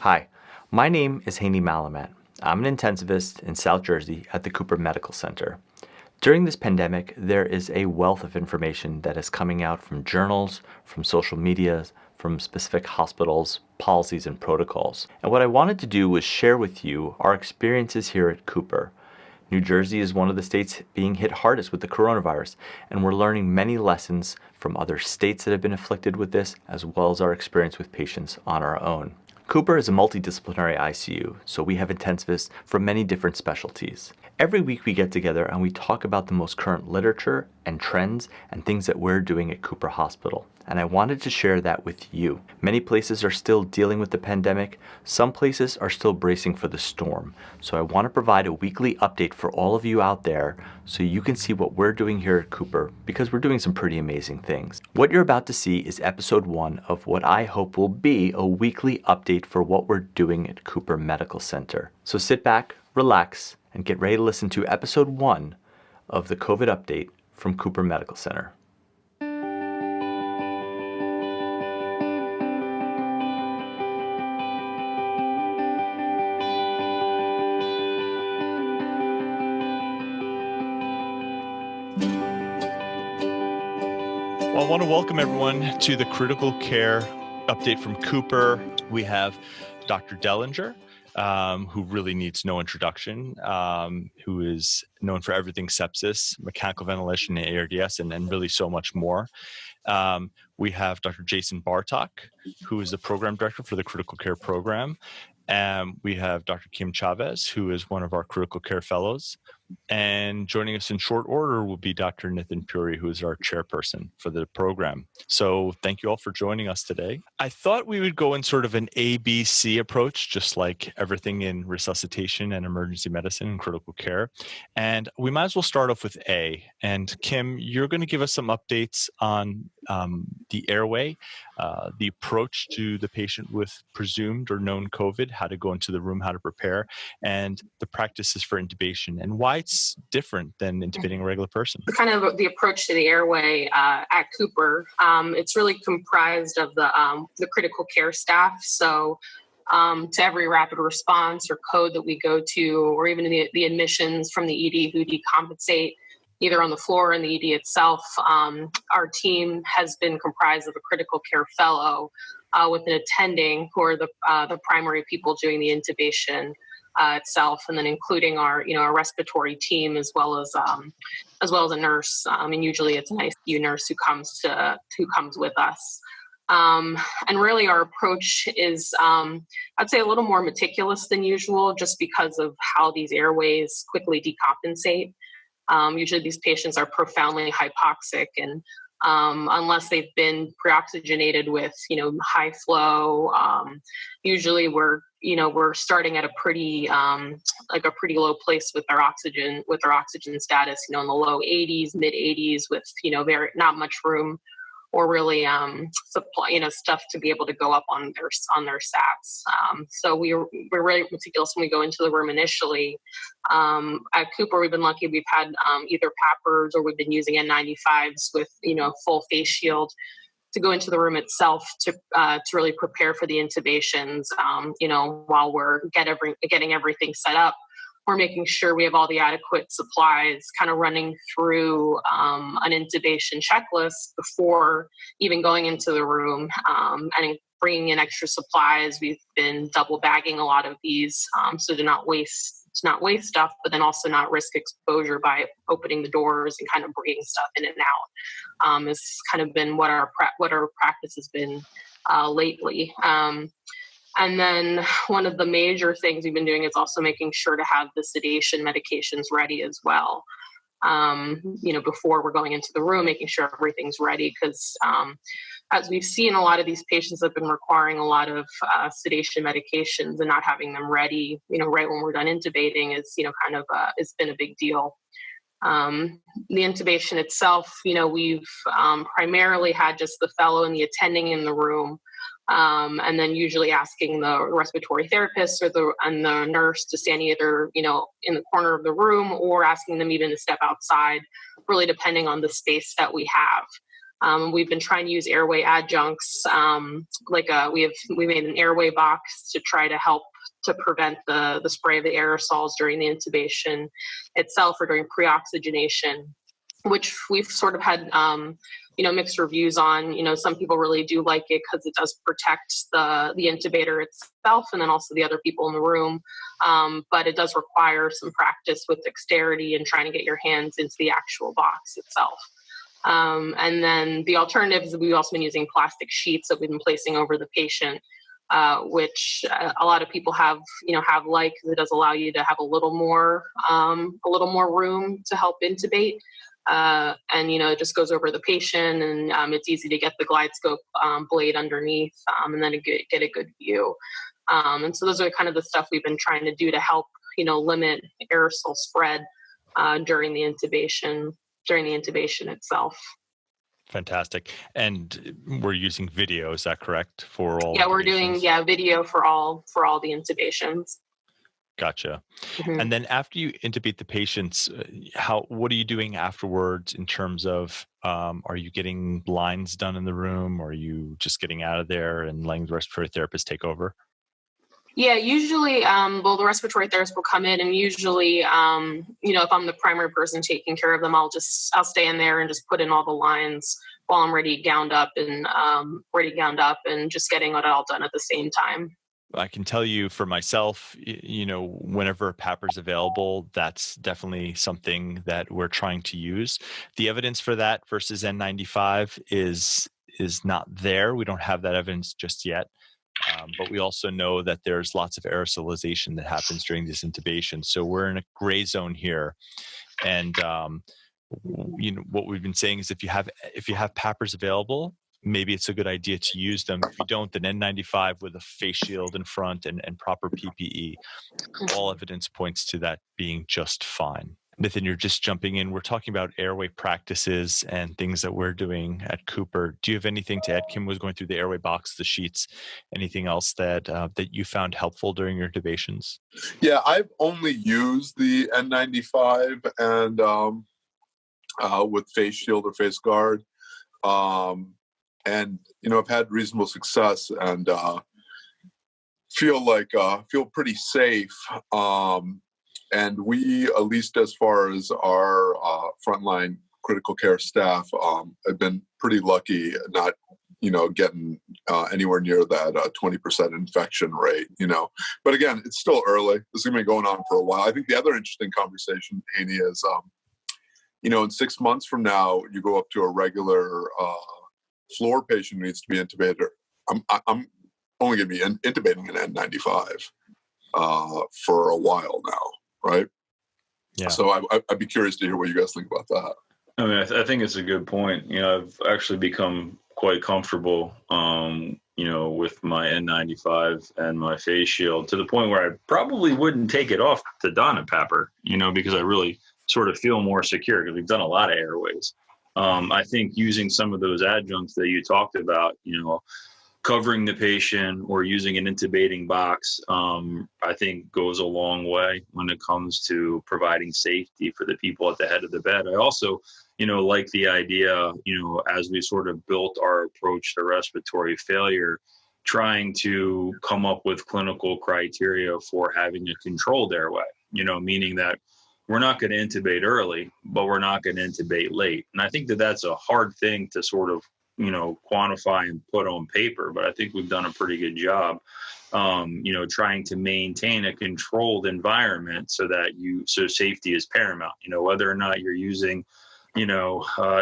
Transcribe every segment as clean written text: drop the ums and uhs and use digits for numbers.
Hi, my name is Haney Malamat. I'm an intensivist in South Jersey at the Cooper Medical Center. During this pandemic, there is a wealth of information that is coming out from journals, from social media, from specific hospitals, policies, and protocols. And what I wanted to do was share with you our experiences here at Cooper. New Jersey is one of the states being hit hardest with the coronavirus, and we're learning many lessons from other states that have been afflicted with this, as well as our experience with patients on our own. Cooper is a multidisciplinary ICU, so we have intensivists from many different specialties. Every week we get together and we talk about the most current literature and trends and things that we're doing at Cooper Hospital. And I wanted to share that with you. Many places are still dealing with the pandemic. Some places are still bracing for the storm. So I want to provide a weekly update for all of you out there so you can see what we're doing here at Cooper, because we're doing some pretty amazing things. What you're about to see is episode 1 of what I hope will be a weekly update for what we're doing at Cooper Medical Center. So sit back, relax, and get ready to listen to episode 1 of the COVID update from Cooper Medical Center. Well, I want to welcome everyone to the critical care update from Cooper. We have Dr. Dellinger, who really needs no introduction, who is known for everything sepsis, mechanical ventilation, and ARDS, and really so much more. We have Dr. Jason Bartock, who is the program director for the critical care program. We have Dr. Kim Chavez, who is one of our critical care fellows. And joining us in short order will be Dr. Nitin Puri, who is our chairperson for the program. So thank you all for joining us today. I thought we would go in sort of an ABC approach, just like everything in resuscitation and emergency medicine and critical care. And we might as well start off with A. And Kim, you're going to give us some updates on the Airway, the approach to the patient with presumed or known COVID, how to go into the room, how to prepare, and the practices for intubation, and why it's different than intubating a regular person. Kind of the approach to the Airway at Cooper, it's really comprised of the critical care staff. So to every rapid response or code that we go to, or even the admissions from the ED who decompensate, either on the floor or in the ED itself, our team has been comprised of a critical care fellow with an attending, who are the primary people doing the intubation itself, and then including our respiratory team as well as a nurse. And usually it's an ICU nurse who comes with us. And really our approach is, I'd say, a little more meticulous than usual, just because of how these airways quickly decompensate. Usually these patients are profoundly hypoxic, and unless they've been pre-oxygenated with, high flow, usually we're starting at a pretty low place with our oxygen status, in the low 80s, mid 80s, with, very not much room or really supply, stuff to be able to go up on their sats. So we're really meticulous when we go into the room initially. At Cooper, we've been lucky. We've had either PAPRs, or we've been using N95s with, full face shield to go into the room itself to really prepare for the intubations. While we're getting everything set up, we're making sure we have all the adequate supplies, kind of running through an intubation checklist before even going into the room, and bringing in extra supplies. We've been double bagging a lot of these, so to not waste stuff, but then also not risk exposure by opening the doors and kind of bringing stuff in and out. Has kind of been what our practice has been lately. And then one of the major things we've been doing is also making sure to have the sedation medications ready as well. Before we're going into the room, making sure everything's ready, because as we've seen, a lot of these patients have been requiring a lot of sedation medications, and not having them ready, right when we're done intubating is, it's been a big deal. The intubation itself, we've primarily had just the fellow and the attending in the room. And then usually asking the respiratory therapist and the nurse to stand either, in the corner of the room, or asking them even to step outside, really depending on the space that we have. We've been trying to use airway adjuncts, we made an airway box to try to help to prevent the spray of the aerosols during the intubation itself or during pre-oxygenation, which we've sort of had mixed reviews on. Some people really do like it because it does protect the intubator itself and then also the other people in the room. But it does require some practice with dexterity and trying to get your hands into the actual box itself. And then the alternatives, we've also been using plastic sheets that we've been placing over the patient, which a lot of people have liked, because it does allow you to have a little more room to help intubate. And it just goes over the patient, and it's easy to get the glide scope blade underneath, and then get a good view. And so those are kind of the stuff we've been trying to do to help limit aerosol spread during the intubation itself. Fantastic. And we're using video, is that correct, for all? Yeah, we're doing video for all the intubations. Gotcha. Mm-hmm. And then after you intubate the patients, what are you doing afterwards in terms of, are you getting lines done in the room, or are you just getting out of there and letting the respiratory therapist take over? Yeah, usually, the respiratory therapist will come in, and usually, if I'm the primary person taking care of them, I'll stay in there and just put in all the lines while I'm ready gowned up and just getting it all done at the same time. I can tell you for myself, whenever PAPR's available, that's definitely something that we're trying to use. The evidence for that versus N95 is not there. We don't have that evidence just yet. But we also know that there's lots of aerosolization that happens during this intubation. So we're in a gray zone here. And what we've been saying is if you have PAPRs available, maybe it's a good idea to use them. If you don't, then N95 with a face shield in front and proper PPE. All evidence points to that being just fine. Nitin, you're just jumping in. We're talking about airway practices and things that we're doing at Cooper. Do you have anything to add? Kim was going through the airway box, the sheets. Anything else that you found helpful during your intubations? Yeah, I've only used the N95 and with face shield or face guard. And I've had reasonable success and feel pretty safe. And we, at least as far as our frontline critical care staff, have been pretty lucky not, getting anywhere near that 20% infection rate, But again, it's still early. This is going to be going on for a while. I think the other interesting conversation, Haney, is, in 6 months from now, you go up to a regular floor patient who needs to be intubated. I'm only going to be intubating an N95 for a while now. Right. Yeah. So I'd be curious to hear what you guys think about that. I mean, I think it's a good point. I've actually become quite comfortable, with my N95 and my face shield to the point where I probably wouldn't take it off to don a PAPR, because I really sort of feel more secure because we've done a lot of airways. I think using some of those adjuncts that you talked about, covering the patient or using an intubating box, I think goes a long way when it comes to providing safety for the people at the head of the bed. I also, like the idea, as we sort of built our approach to respiratory failure, trying to come up with clinical criteria for having a controlled airway, meaning that we're not going to intubate early, but we're not going to intubate late. And I think that that's a hard thing to sort of quantify and put on paper, but I think we've done a pretty good job, trying to maintain a controlled environment so safety is paramount, whether or not you're using, an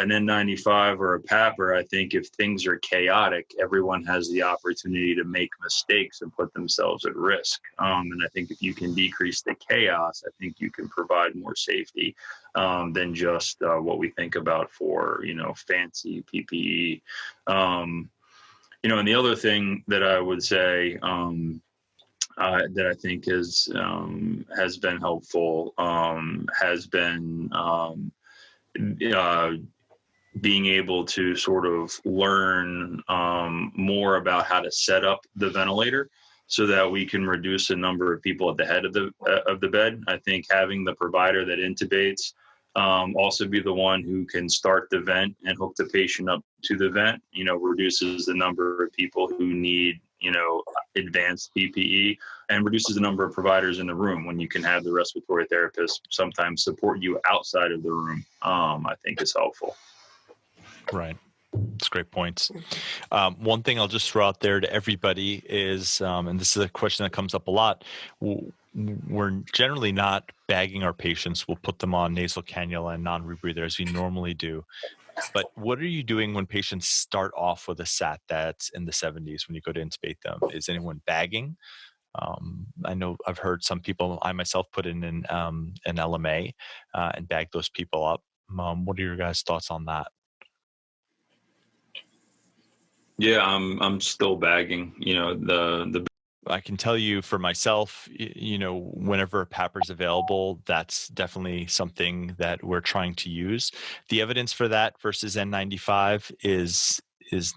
N95 or a PAPR. I think if things are chaotic, everyone has the opportunity to make mistakes and put themselves at risk. And I think if you can decrease the chaos, I think you can provide more safety than just what we think about for, fancy PPE. And the other thing that I would say that I think has been helpful has been being able to sort of learn more about how to set up the ventilator so that we can reduce the number of people at the head of the bed. I think having the provider that intubates Also be the one who can start the vent and hook the patient up to the vent, reduces the number of people who need, advanced PPE, and reduces the number of providers in the room when you can have the respiratory therapist sometimes support you outside of the room, I think is helpful. Right. That's great points. One thing I'll just throw out there to everybody is, and this is a question that comes up a lot, we're generally not bagging our patients. We'll put them on nasal cannula and non-rebreather as we normally do. But what are you doing when patients start off with a SAT that's in the 70s when you go to intubate them? Is anyone bagging? I know I've heard some people, I myself, put in an LMA and bag those people up. What are your guys' thoughts on that? Yeah, I'm still bagging. The I can tell you for myself, whenever a PAPR is available, that's definitely something that we're trying to use. The evidence for that versus N95 is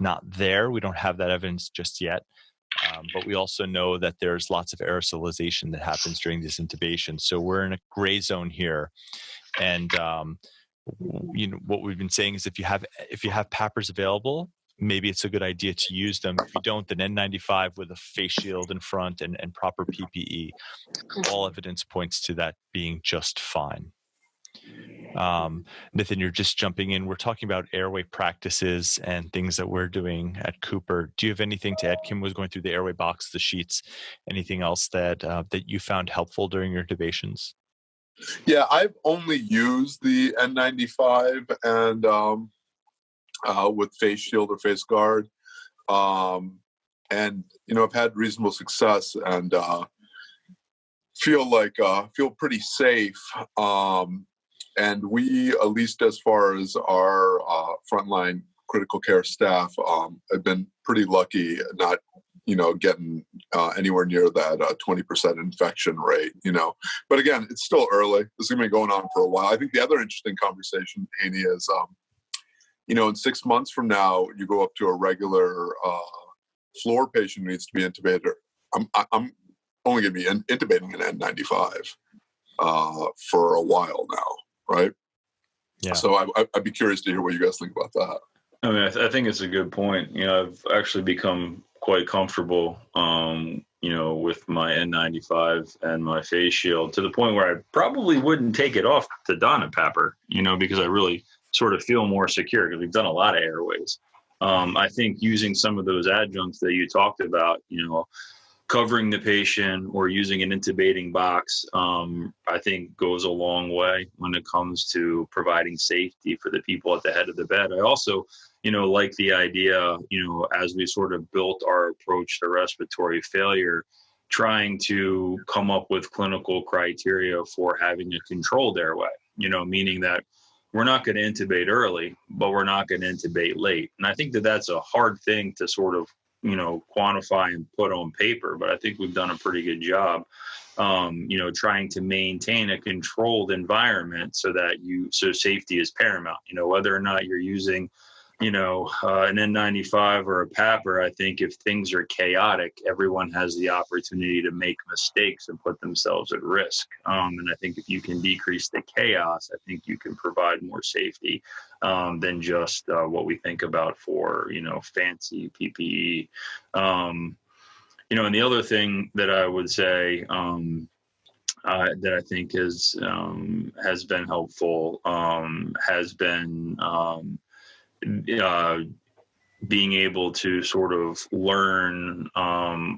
not there. We don't have that evidence just yet. But we also know that there's lots of aerosolization that happens during this intubation. So we're in a gray zone here. And what we've been saying is if you have PAPRs available, maybe it's a good idea to use them. If you don't, then N95 with a face shield in front and proper PPE. All evidence points to that being just fine. Nitin, you're just jumping in. We're talking about airway practices and things that we're doing at Cooper. Do you have anything to add? Kim was going through the airway box, the sheets. Anything else that you found helpful during your intubations? Yeah, I've only used the N95 and with face shield or face guard, and I've had reasonable success and feel pretty safe. And we, at least as far as our frontline critical care staff, have been pretty lucky not, getting anywhere near that 20% infection rate, But again, it's still early. This is going to be going on for a while. I think the other interesting conversation, Haney, is, in 6 months from now, you go up to a regular floor patient who needs to be intubated. I'm only going to be intubating an N95 for a while now. Right. Yeah. So I'd be curious to hear what you guys think about that. I mean, I think it's a good point. I've actually become quite comfortable, with my N95 and my face shield to the point where I probably wouldn't take it off to don a PAPR, because I really sort of feel more secure because we've done a lot of airways. I think using some of those adjuncts that you talked about, covering the patient or using an intubating box, I think goes a long way when it comes to providing safety for the people at the head of the bed. I also, like the idea, as we sort of built our approach to respiratory failure, trying to come up with clinical criteria for having a controlled airway, meaning that we're not going to intubate early, but we're not going to intubate late. And I think that that's a hard thing to sort of quantify and put on paper, but I think we've done a pretty good job, trying to maintain a controlled environment so safety is paramount, whether or not you're using, an N95 or a PAPR. I think if things are chaotic, everyone has the opportunity to make mistakes and put themselves at risk. And I think if you can decrease the chaos, I think you can provide more safety than just what we think about for, fancy PPE. And the other thing that I would say that I think has been helpful has been being able to sort of learn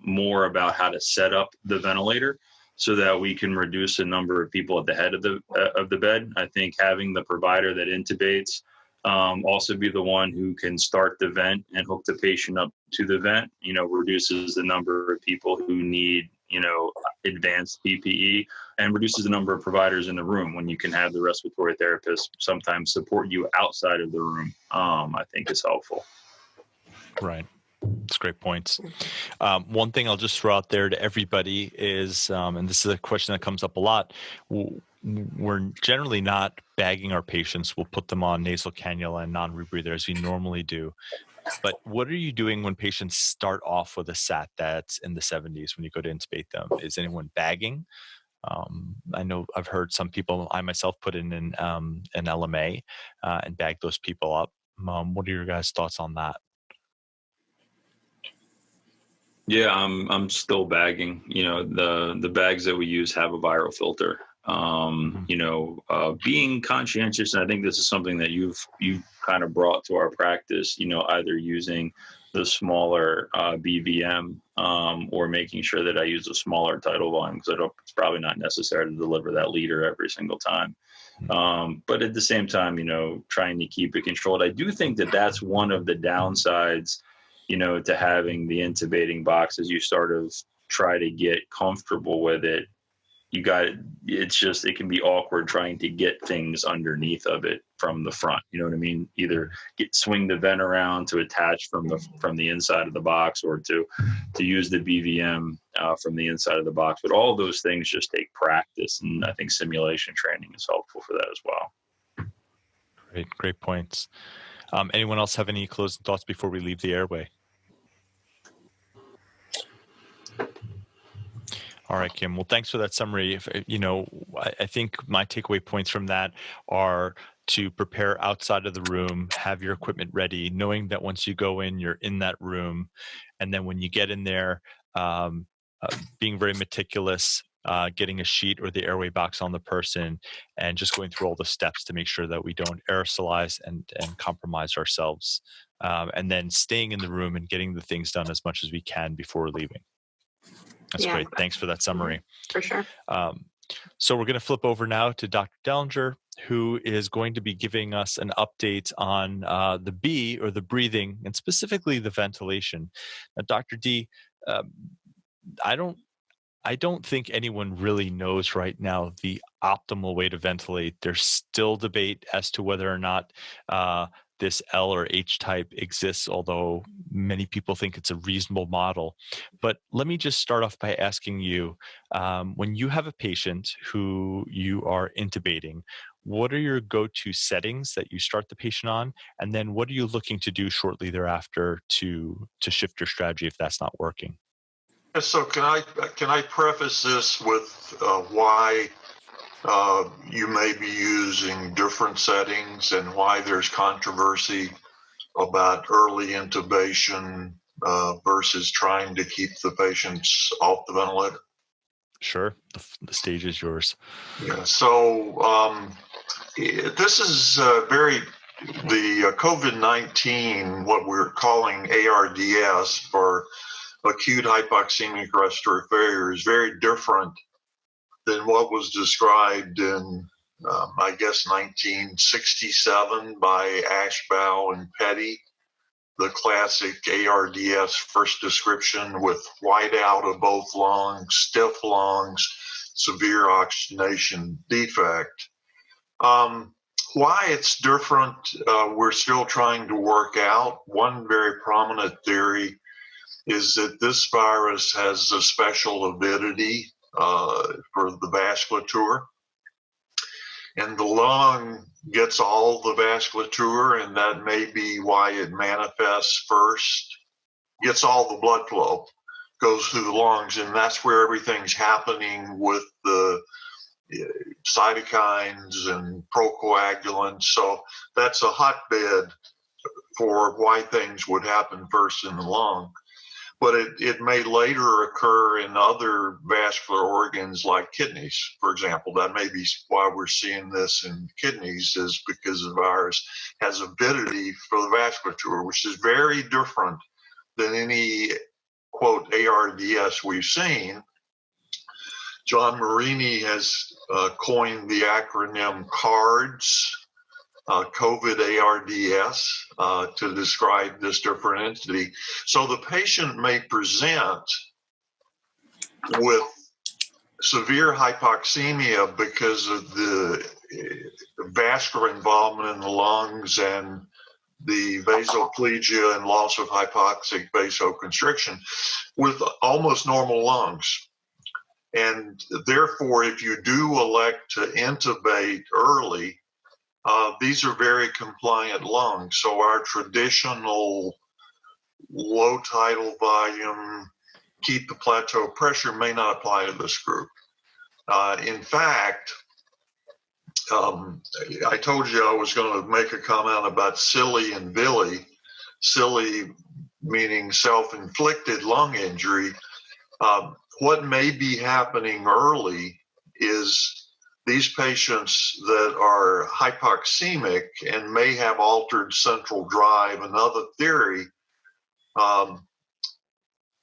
more about how to set up the ventilator so that we can reduce the number of people at the head of the bed. I think having the provider that intubates also be the one who can start the vent and hook the patient up to the vent, reduces the number of people who need, advanced PPE, and reduces the number of providers in the room when you can have the respiratory therapist sometimes support you outside of the room, I think is helpful. Right. That's great points. One thing I'll just throw out there to everybody is, and this is a question that comes up a lot, we're generally not bagging our patients. We'll put them on nasal cannula and non-rebreather as we normally do. But what are you doing when patients start off with a SAT that's in the 70s when you go to intubate them? Is anyone bagging? I know I've heard some people, I myself, put in an LMA and bag those people up. What are your guys' thoughts on that? Yeah, I'm still bagging. The bags that we use have a viral filter. Being conscientious, and I think this is something that you've kind of brought to our practice. Either using the smaller BVM or making sure that I use a smaller tidal volume, because it's probably not necessary to deliver that liter every single time. But at the same time, trying to keep it controlled. I do think that that's one of the downsides, to having the intubating box. As you sort of try to get comfortable with it, it can be awkward trying to get things underneath of it from the front. You know what I mean? Either swing the vent around to attach from the inside of the box, or to use the BVM from the inside of the box. But all of those things just take practice, and I think simulation training is helpful for that as well. Great points. Anyone else have any closing thoughts before we leave the airway? All right, Kim. Well, thanks for that summary. I think my takeaway points from that are to prepare outside of the room, have your equipment ready, knowing that once you go in, you're in that room. And then when you get in there, being very meticulous, getting a sheet or the airway box on the person, and just going through all the steps to make sure that we don't aerosolize and compromise ourselves. And then staying in the room and getting the things done as much as we can before leaving. That's great. Thanks for that summary. For sure. So we're going to flip over now to Dr. Dellinger, who is going to be giving us an update on the B, or the breathing, and specifically the ventilation. Now, Dr. D, I don't think anyone really knows right now the optimal way to ventilate. There's still debate as to whether or not this L or H type exists, although many people think it's a reasonable model. But let me just start off by asking you, when you have a patient who you are intubating, what are your go-to settings that you start the patient on? And then what are you looking to do shortly thereafter to shift your strategy if that's not working? So can I preface this with why you may be using different settings and why there's controversy about early intubation versus trying to keep the patients off the ventilator? Sure, the stage is yours. Yeah. So this is the COVID-19, what we're calling ARDS for acute hypoxemic respiratory failure, is very different than what was described in, I guess, 1967 by Ashbow and Petty, the classic ARDS first description with whiteout of both lungs, stiff lungs, severe oxygenation defect. Why it's different, we're still trying to work out. One very prominent theory is that this virus has a special avidity for the vasculature, and the lung gets all the vasculature, and that may be why it manifests first, gets all the blood flow, goes through the lungs, and that's where everything's happening with the cytokines and procoagulants. So that's a hotbed for why things would happen first in the lung. But it may later occur in other vascular organs like kidneys, for example. That may be why we're seeing this in kidneys, is because the virus has avidity for the vasculature, which is very different than any, quote, ARDS we've seen. John Marini has coined the acronym CARDS, COVID ARDS, to describe this different entity. So the patient may present with severe hypoxemia because of the vascular involvement in the lungs and the vasoplegia and loss of hypoxic vasoconstriction with almost normal lungs. And therefore, if you do elect to intubate early, these are very compliant lungs. So our traditional low tidal volume, keep the plateau pressure may not apply to this group. In fact, I told you I was going to make a comment about CILI and VILI. CILI meaning self-inflicted lung injury. What may be happening early is these patients that are hypoxemic and may have altered central drive. Another theory,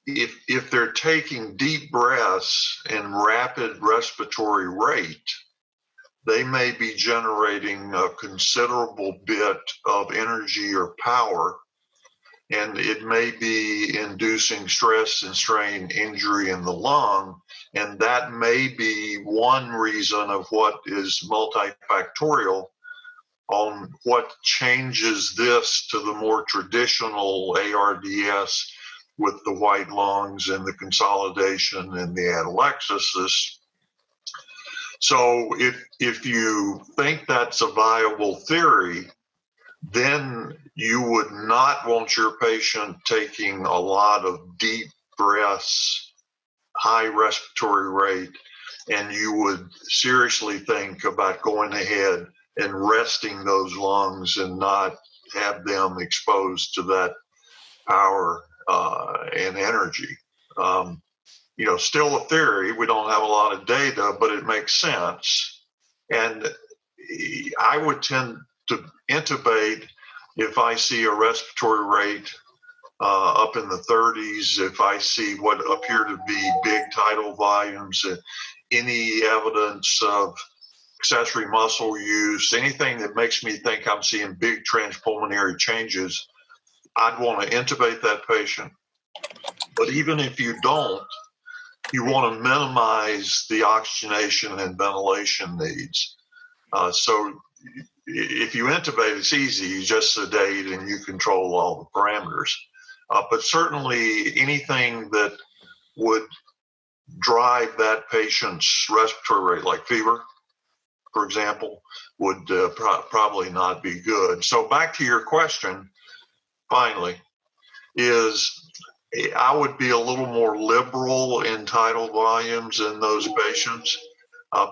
if they're taking deep breaths and rapid respiratory rate, they may be generating a considerable bit of energy or power, and it may be inducing stress and strain injury in the lung. And that may be one reason of what is multifactorial on what changes this to the more traditional ARDS with the white lungs and the consolidation and the atelectasis. So if you think that's a viable theory, then you would not want your patient taking a lot of deep breaths, high respiratory rate, and you would seriously think about going ahead and resting those lungs and not have them exposed to that power and energy. Still a theory. We don't have a lot of data, but it makes sense. And I would tend to intubate if I see a respiratory rate up in the 30s, if I see what appear to be big tidal volumes, any evidence of accessory muscle use, anything that makes me think I'm seeing big transpulmonary changes, I'd want to intubate that patient. But even if you don't, you want to minimize the oxygenation and ventilation needs. So if you intubate, it's easy. You just sedate and you control all the parameters. But certainly anything that would drive that patient's respiratory rate, like fever, for example, would probably not be good. So back to your question, finally, is I would be a little more liberal in tidal volumes in those patients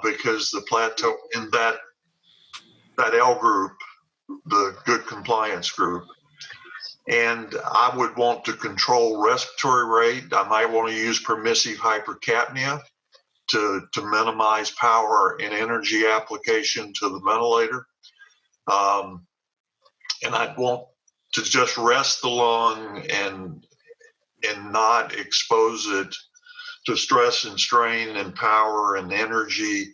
because the plateau in that L group, the good compliance group, and I would want to control respiratory rate. I might want to use permissive hypercapnia to minimize power and energy application to the ventilator. And I'd want to just rest the lung and not expose it to stress and strain and power and energy,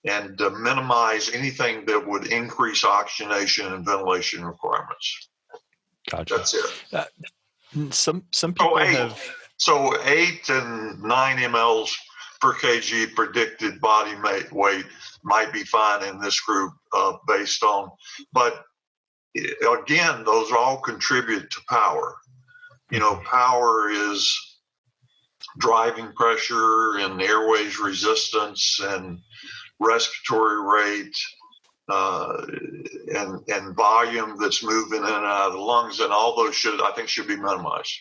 and minimize anything that would increase oxygenation and ventilation requirements. Gotcha. That's it. Some people have. So 8 and 9 mLs per kg predicted body weight might be fine in this group based on, but again, those all contribute to power. Power is driving pressure and airways resistance and respiratory rate and volume that's moving in and out of the lungs, and all those should be minimized.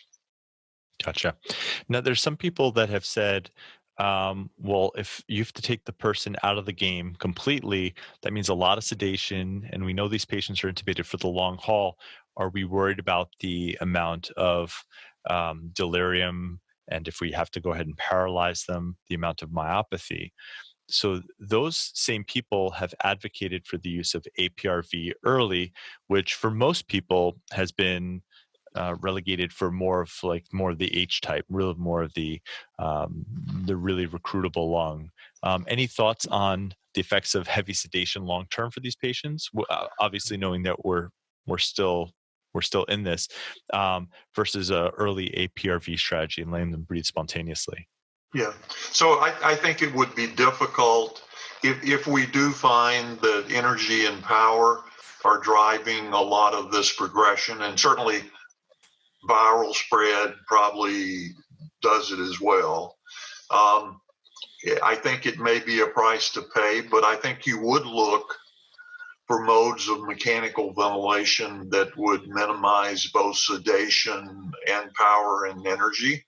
Gotcha. Now, there's some people that have said, well, if you have to take the person out of the game completely, that means a lot of sedation, and we know these patients are intubated for the long haul. Are we worried about the amount of delirium, and if we have to go ahead and paralyze them, the amount of myopathy? So those same people have advocated for the use of APRV early, which for most people has been relegated for more of the H type, really more of the really recruitable lung. Any thoughts on the effects of heavy sedation long term for these patients? Obviously, knowing that we're still in this versus a early APRV strategy and letting them breathe spontaneously. Yeah. So I think it would be difficult if we do find that energy and power are driving a lot of this progression, and certainly viral spread probably does it as well. I think it may be a price to pay, but I think you would look for modes of mechanical ventilation that would minimize both sedation and power and energy.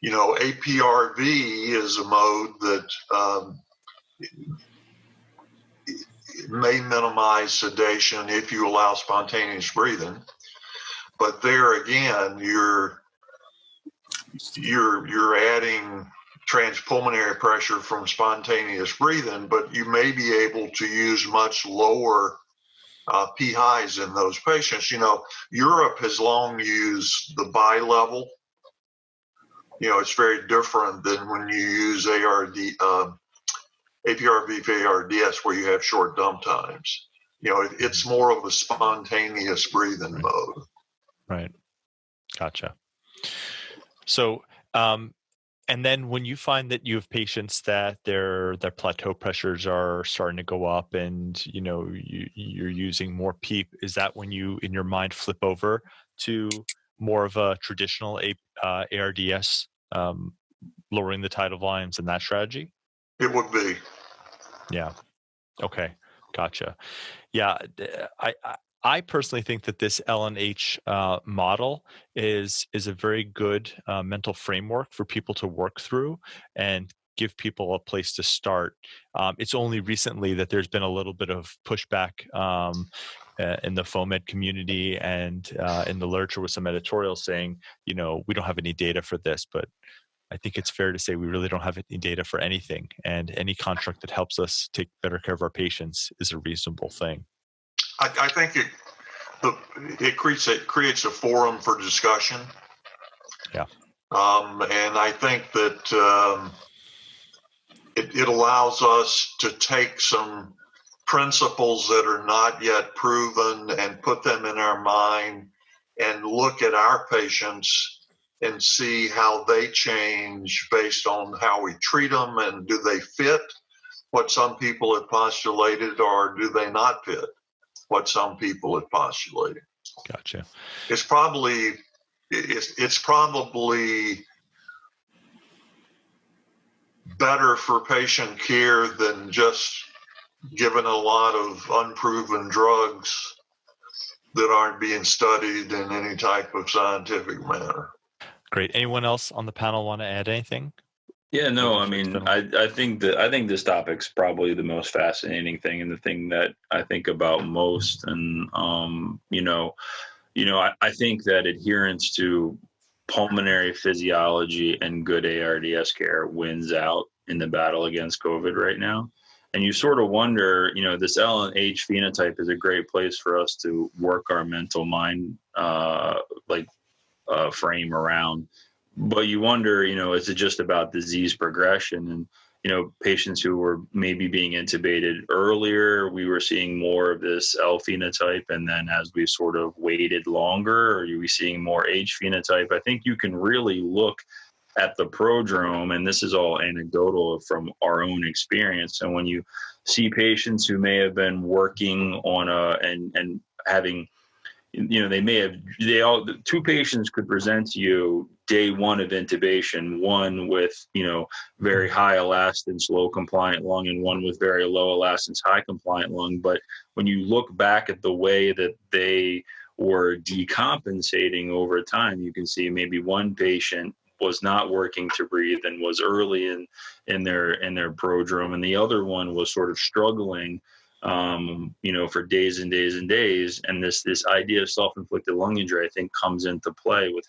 APRV is a mode that may minimize sedation if you allow spontaneous breathing. But there again, you're adding transpulmonary pressure from spontaneous breathing, but you may be able to use much lower P highs in those patients. Europe has long used the bi-level. It's very different than when you use APRV for ARDS, where you have short dump times. It's more of a spontaneous breathing mode. Right. Gotcha. So, and then when you find that you have patients that their plateau pressures are starting to go up, and you're using more PEEP, is that when you in your mind flip over to more of a traditional ARDS, lowering the tidal volumes and that strategy? It would be. Yeah. Okay. Gotcha. Yeah. I personally think that this LNH model is a very good mental framework for people to work through and give people a place to start. It's only recently that there's been a little bit of pushback in the FOAMed community and in the literature with some editorials saying, we don't have any data for this, but I think it's fair to say we really don't have any data for anything, and any construct that helps us take better care of our patients is a reasonable thing. I think it creates a forum for discussion. Yeah. And I think that it allows us to take some principles that are not yet proven and put them in our mind and look at our patients and see how they change based on how we treat them, and do they fit what some people have postulated, or do they not fit what some people have postulated. Gotcha. It's probably better for patient care than just giving a lot of unproven drugs that aren't being studied in any type of scientific manner. Great. Anyone else on the panel want to add anything? Yeah, no, I mean, I think this topic's probably the most fascinating thing, and the thing that I think about most. And I think that adherence to pulmonary physiology and good ARDS care wins out in the battle against COVID right now. And you sort of wonder, this LNH phenotype is a great place for us to work our mental mind frame around. But you wonder, is it just about disease progression? And, patients who were maybe being intubated earlier, we were seeing more of this L phenotype. And then as we sort of waited longer, are we seeing more H phenotype? I think you can really look at the prodrome, and this is all anecdotal from our own experience. And when you see patients who may have been working on and having, two patients could present to you day one of intubation, one with, very high elastance, low compliant lung, and one with very low elastance, high compliant lung. But when you look back at the way that they were decompensating over time, you can see maybe one patient was not working to breathe and was early in their prodrome, and the other one was sort of struggling for days and days and days. And this idea of self-inflicted lung injury, I think, comes into play with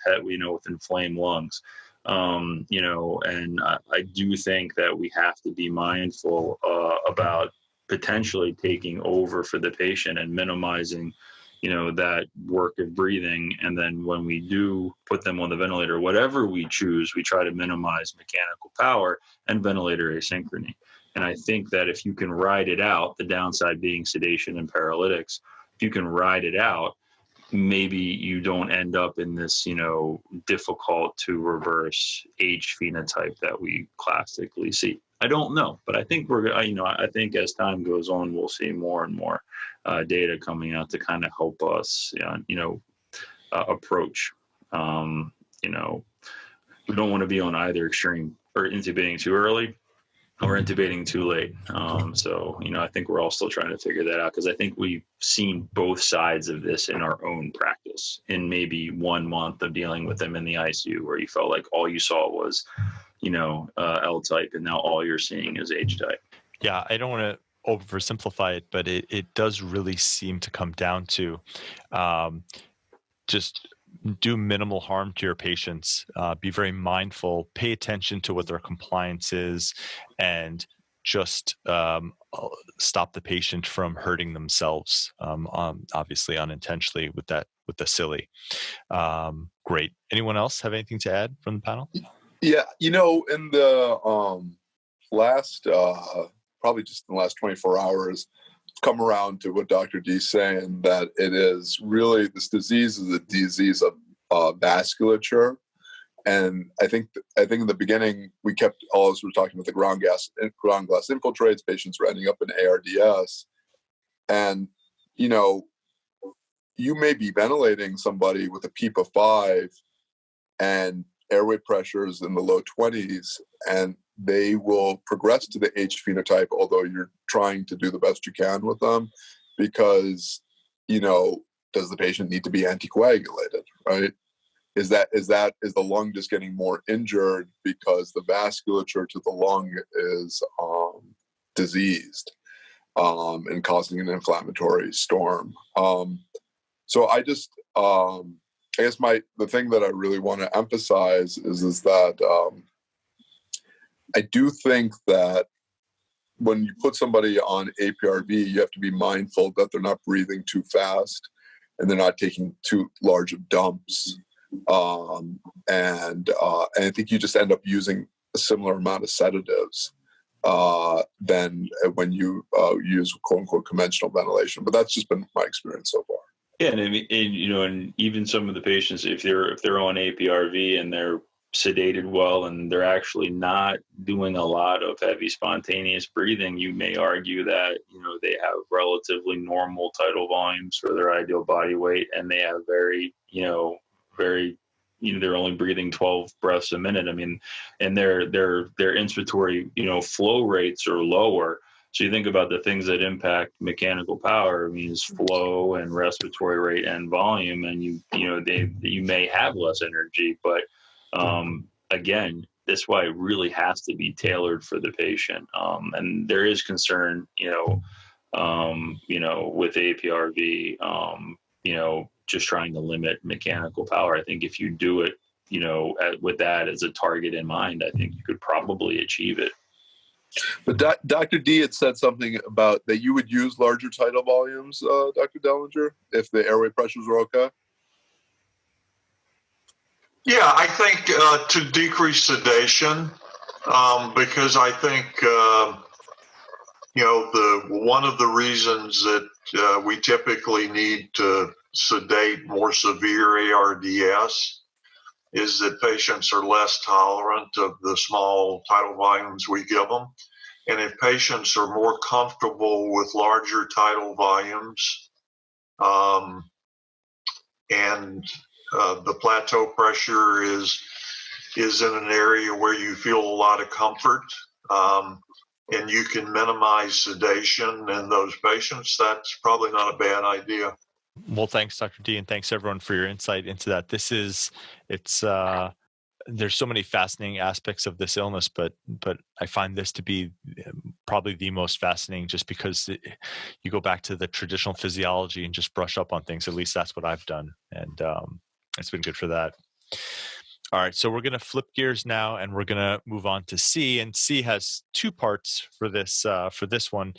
inflamed lungs. And I do think that we have to be mindful about potentially taking over for the patient and minimizing, that work of breathing. And then when we do put them on the ventilator, whatever we choose, we try to minimize mechanical power and ventilator asynchrony. And I think that if you can ride it out, the downside being sedation and paralytics, if you can ride it out, maybe you don't end up in this, difficult to reverse H phenotype that we classically see. I don't know, but I think I think as time goes on, we'll see more and more data coming out to kind of help us, approach. We don't want to be on either extreme, or intubating too early we're intubating too late. So, I think we're all still trying to figure that out, because I think we've seen both sides of this in our own practice in maybe 1 month of dealing with them in the ICU, where you felt like all you saw was, L type, and now all you're seeing is H type. Yeah, I don't want to oversimplify it, but it does really seem to come down to just do minimal harm to your patients, be very mindful, pay attention to what their compliance is, and just stop the patient from hurting themselves, obviously unintentionally with the p-sili. Great. Anyone else have anything to add from the panel? Yeah, in the last, probably just in the last 24 hours, come around to what Dr. D is saying, that it is really, this disease is a disease of vasculature. And I think in the beginning, we kept, all of us were talking about the ground glass infiltrates, patients were ending up in ARDS. And, you may be ventilating somebody with a PEEP of 5 and airway pressures in the low 20s, and they will progress to the H phenotype, although you're trying to do the best you can with them, because, does the patient need to be anticoagulated, right? Is the lung just getting more injured because the vasculature to the lung is diseased and causing an inflammatory storm? So I just, I guess the thing that I really want to emphasize is that I do think that when you put somebody on APRV, you have to be mindful that they're not breathing too fast and they're not taking too large of dumps. And I think you just end up using a similar amount of sedatives than when you use "quote unquote" conventional ventilation. But that's just been my experience so far. Yeah, and even some of the patients, if they're on APRV and they're sedated well and they're actually not doing a lot of heavy spontaneous breathing, you may argue that they have relatively normal tidal volumes for their ideal body weight, and they have very they're only breathing 12 breaths a minute. I mean, and their inspiratory flow rates are lower. So you think about the things that impact mechanical power. I mean, it's flow and respiratory rate and volume, and you may have less energy, but again, that's why it really has to be tailored for the patient. And there is concern, with APRV, just trying to limit mechanical power. I think if you do it, with that as a target in mind, I think you could probably achieve it. But Dr. D had said something about that you would use larger tidal volumes, Dr. Dellinger, if the airway pressures were okay. Yeah, I think to decrease sedation, because I think one of the reasons that we typically need to sedate more severe ARDS is that patients are less tolerant of the small tidal volumes we give them. And if patients are more comfortable with larger tidal volumes and the plateau pressure is in an area where you feel a lot of comfort, and you can minimize sedation in those patients, that's probably not a bad idea. Well, thanks, Dr. D, and thanks everyone for your insight into that. There's so many fascinating aspects of this illness, but I find this to be probably the most fascinating, just because you go back to the traditional physiology and just brush up on things. At least that's what I've done, and it's been good for that. All right, so we're going to flip gears now, and we're going to move on to C. And C has 2 parts for this one,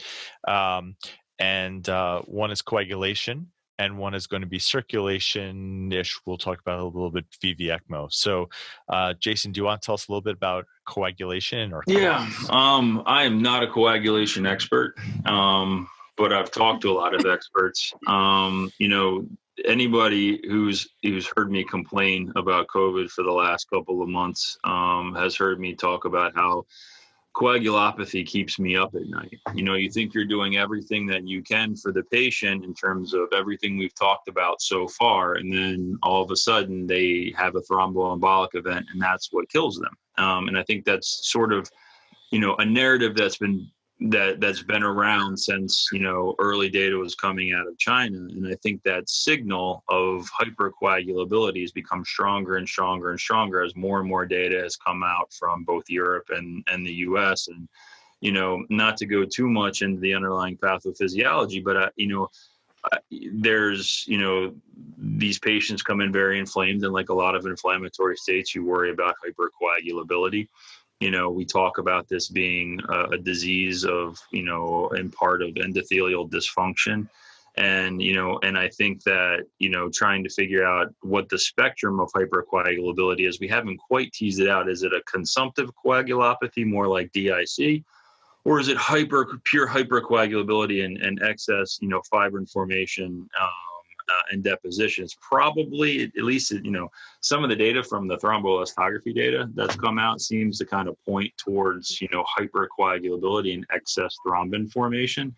and one is coagulation, and one is going to be circulation-ish. We'll talk about a little bit vv-ECMO. So, Jason, do you want to tell us a little bit about coagulation? Yeah, I am not a coagulation expert, but I've talked to a lot of experts. Anybody who's heard me complain about COVID for the last couple of months has heard me talk about how coagulopathy keeps me up at night. You think you're doing everything that you can for the patient in terms of everything we've talked about so far, and then all of a sudden they have a thromboembolic event, and that's what kills them. And I think that's sort of a narrative that's been around since, early data was coming out of China. And I think that signal of hypercoagulability has become stronger and stronger and stronger as more and more data has come out from both Europe and the US. And, not to go too much into the underlying pathophysiology, but, there's, these patients come in very inflamed, and like a lot of inflammatory states, you worry about hypercoagulability. We talk about this being a disease of, and part of endothelial dysfunction. And, and I think that, trying to figure out what the spectrum of hypercoagulability is, we haven't quite teased it out. Is it a consumptive coagulopathy, more like DIC? Or is it pure hypercoagulability and excess, fibrin formation and depositions? Probably, at least, some of the data from the thromboelastography data that's come out seems to kind of point towards, hypercoagulability and excess thrombin formation.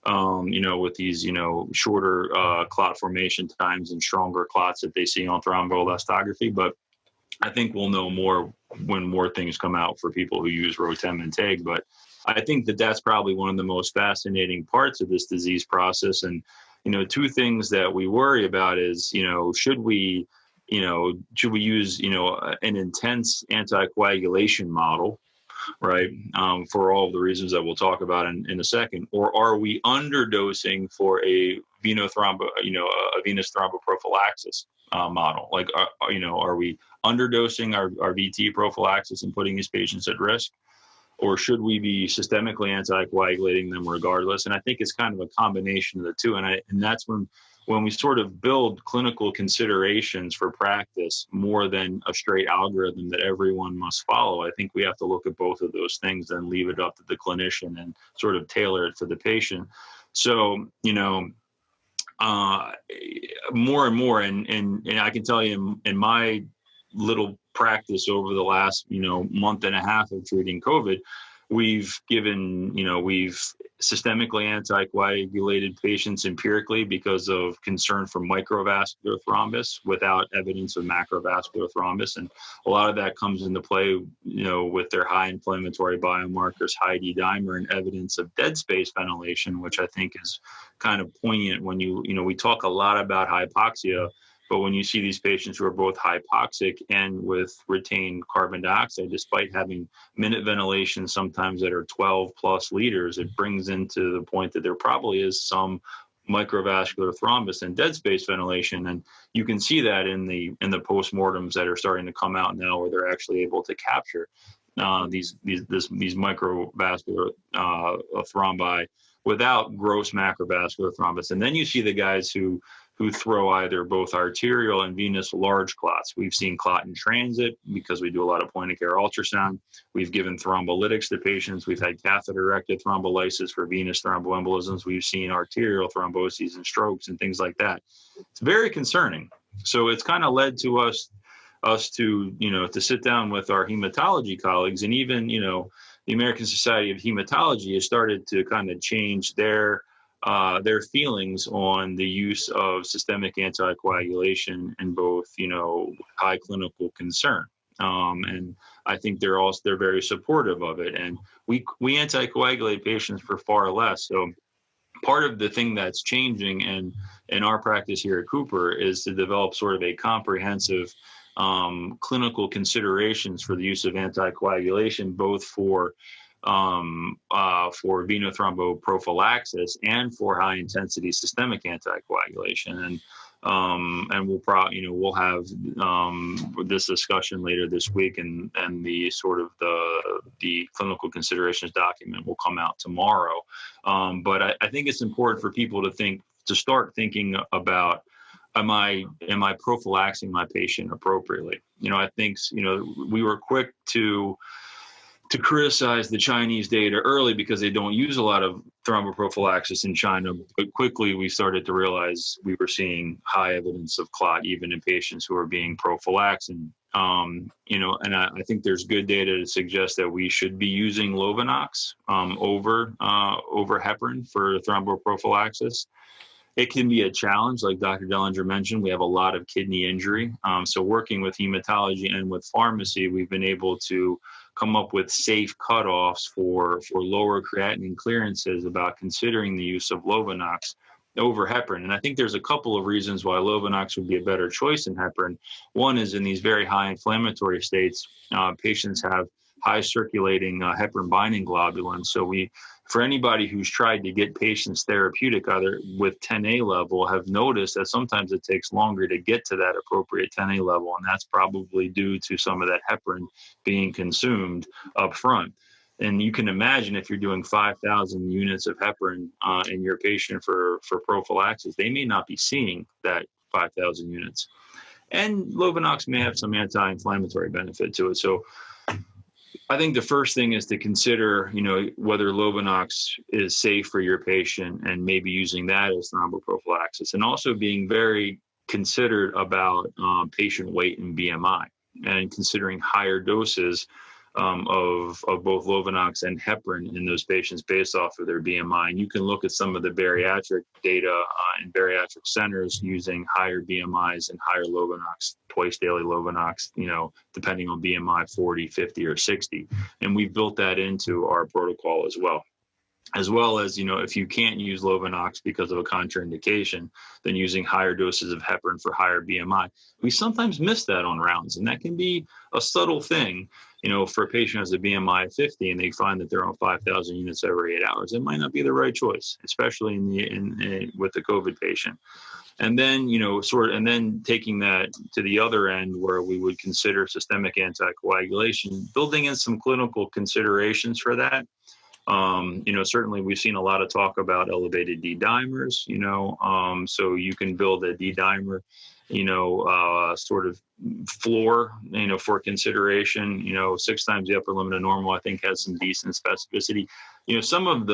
With these, shorter clot formation times and stronger clots that they see on thromboelastography. But I think we'll know more when more things come out for people who use Rotem and TEG. But I think that that's probably one of the most fascinating parts of this disease process. And, two things that we worry about is, should we use, an intense anticoagulation model, right? For all of the reasons that we'll talk about in a second, or are we underdosing for a venous thromboprophylaxis model? Like, are we underdosing our VT prophylaxis and putting these patients at risk? Or should we be systemically anticoagulating them regardless? And I think it's kind of a combination of the two. And that's when we sort of build clinical considerations for practice more than a straight algorithm that everyone must follow. I think we have to look at both of those things and leave it up to the clinician and sort of tailor it for the patient. So, more and more, and I can tell you in my little practice over the last, month and a half of treating COVID, we've systemically anticoagulated patients empirically because of concern for microvascular thrombus without evidence of macrovascular thrombus. And a lot of that comes into play, with their high inflammatory biomarkers, high D-dimer, and evidence of dead space ventilation, which I think is kind of poignant when we talk a lot about hypoxia. But when you see these patients who are both hypoxic and with retained carbon dioxide, despite having minute ventilation sometimes that are 12 plus liters, it brings into the point that there probably is some microvascular thrombus and dead space ventilation. And you can see that in the postmortems that are starting to come out now, where they're actually able to capture these microvascular thrombi without gross macrovascular thrombus. And then you see the guys who throw either both arterial and venous large clots. We've seen clot in transit because we do a lot of point of care ultrasound. We've given thrombolytics to patients. We've had catheter-directed thrombolysis for venous thromboembolisms. We've seen arterial thromboses and strokes and things like that. It's very concerning. So it's kind of led to us to, to sit down with our hematology colleagues, and even, the American Society of Hematology has started to kind of change their feelings on the use of systemic anticoagulation in both, high clinical concern. And I think they're very supportive of it. And we anticoagulate patients for far less. So part of the thing that's changing in our practice here at Cooper is to develop sort of a comprehensive clinical considerations for the use of anticoagulation, both for venothrombo-prophylaxis and for high intensity systemic anticoagulation. And we'll have this discussion later this week, and the sort of the clinical considerations document will come out tomorrow. But I think it's important for people to start thinking about, am I prophylaxing my patient appropriately? I think, we were quick to criticize the Chinese data early because they don't use a lot of thromboprophylaxis in China, but quickly we started to realize we were seeing high evidence of clot even in patients who are being prophylaxed. And I think there's good data to suggest that we should be using Lovenox over heparin for thromboprophylaxis. It can be a challenge, like Dr. Dellinger mentioned. We have a lot of kidney injury. So working with hematology and with pharmacy, we've been able to come up with safe cutoffs for lower creatinine clearances about considering the use of Lovenox over heparin. And I think there's a couple of reasons why Lovenox would be a better choice than heparin. One is in these very high inflammatory states, patients have high circulating heparin binding globulin. So for anybody who's tried to get patients therapeutic, either with 10A level, have noticed that sometimes it takes longer to get to that appropriate 10A level. And that's probably due to some of that heparin being consumed up front. And you can imagine if you're doing 5,000 units of heparin in your patient for prophylaxis, they may not be seeing that 5,000 units. And Lovenox may have some anti-inflammatory benefit to it. So I think the first thing is to consider, whether Lovenox is safe for your patient and maybe using that as thromboprophylaxis, and also being very considered about patient weight and BMI, and considering higher doses of both Lovenox and heparin in those patients based off of their BMI. And you can look at some of the bariatric data in bariatric centers using higher BMIs and higher Lovenox, twice daily Lovenox, depending on BMI 40, 50, or 60. And we've built that into our protocol as well. As well as, if you can't use Lovenox because of a contraindication, then using higher doses of heparin for higher BMI. We sometimes miss that on rounds, and that can be a subtle thing. For a patient who has a BMI of 50 and they find that they're on 5,000 units every 8 hours, it might not be the right choice, especially with the COVID patient. And then, and then taking that to the other end where we would consider systemic anticoagulation, building in some clinical considerations for that. Certainly we've seen a lot of talk about elevated D dimers, so you can build a D dimer, sort of floor, for consideration, 6 times the upper limit of normal, I think has some decent specificity. Some of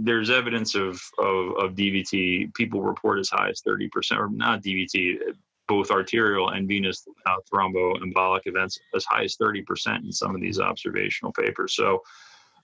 there's evidence of DVT, people report as high as 30%, or not DVT, both arterial and venous thromboembolic events as high as 30% in some of these observational papers. So,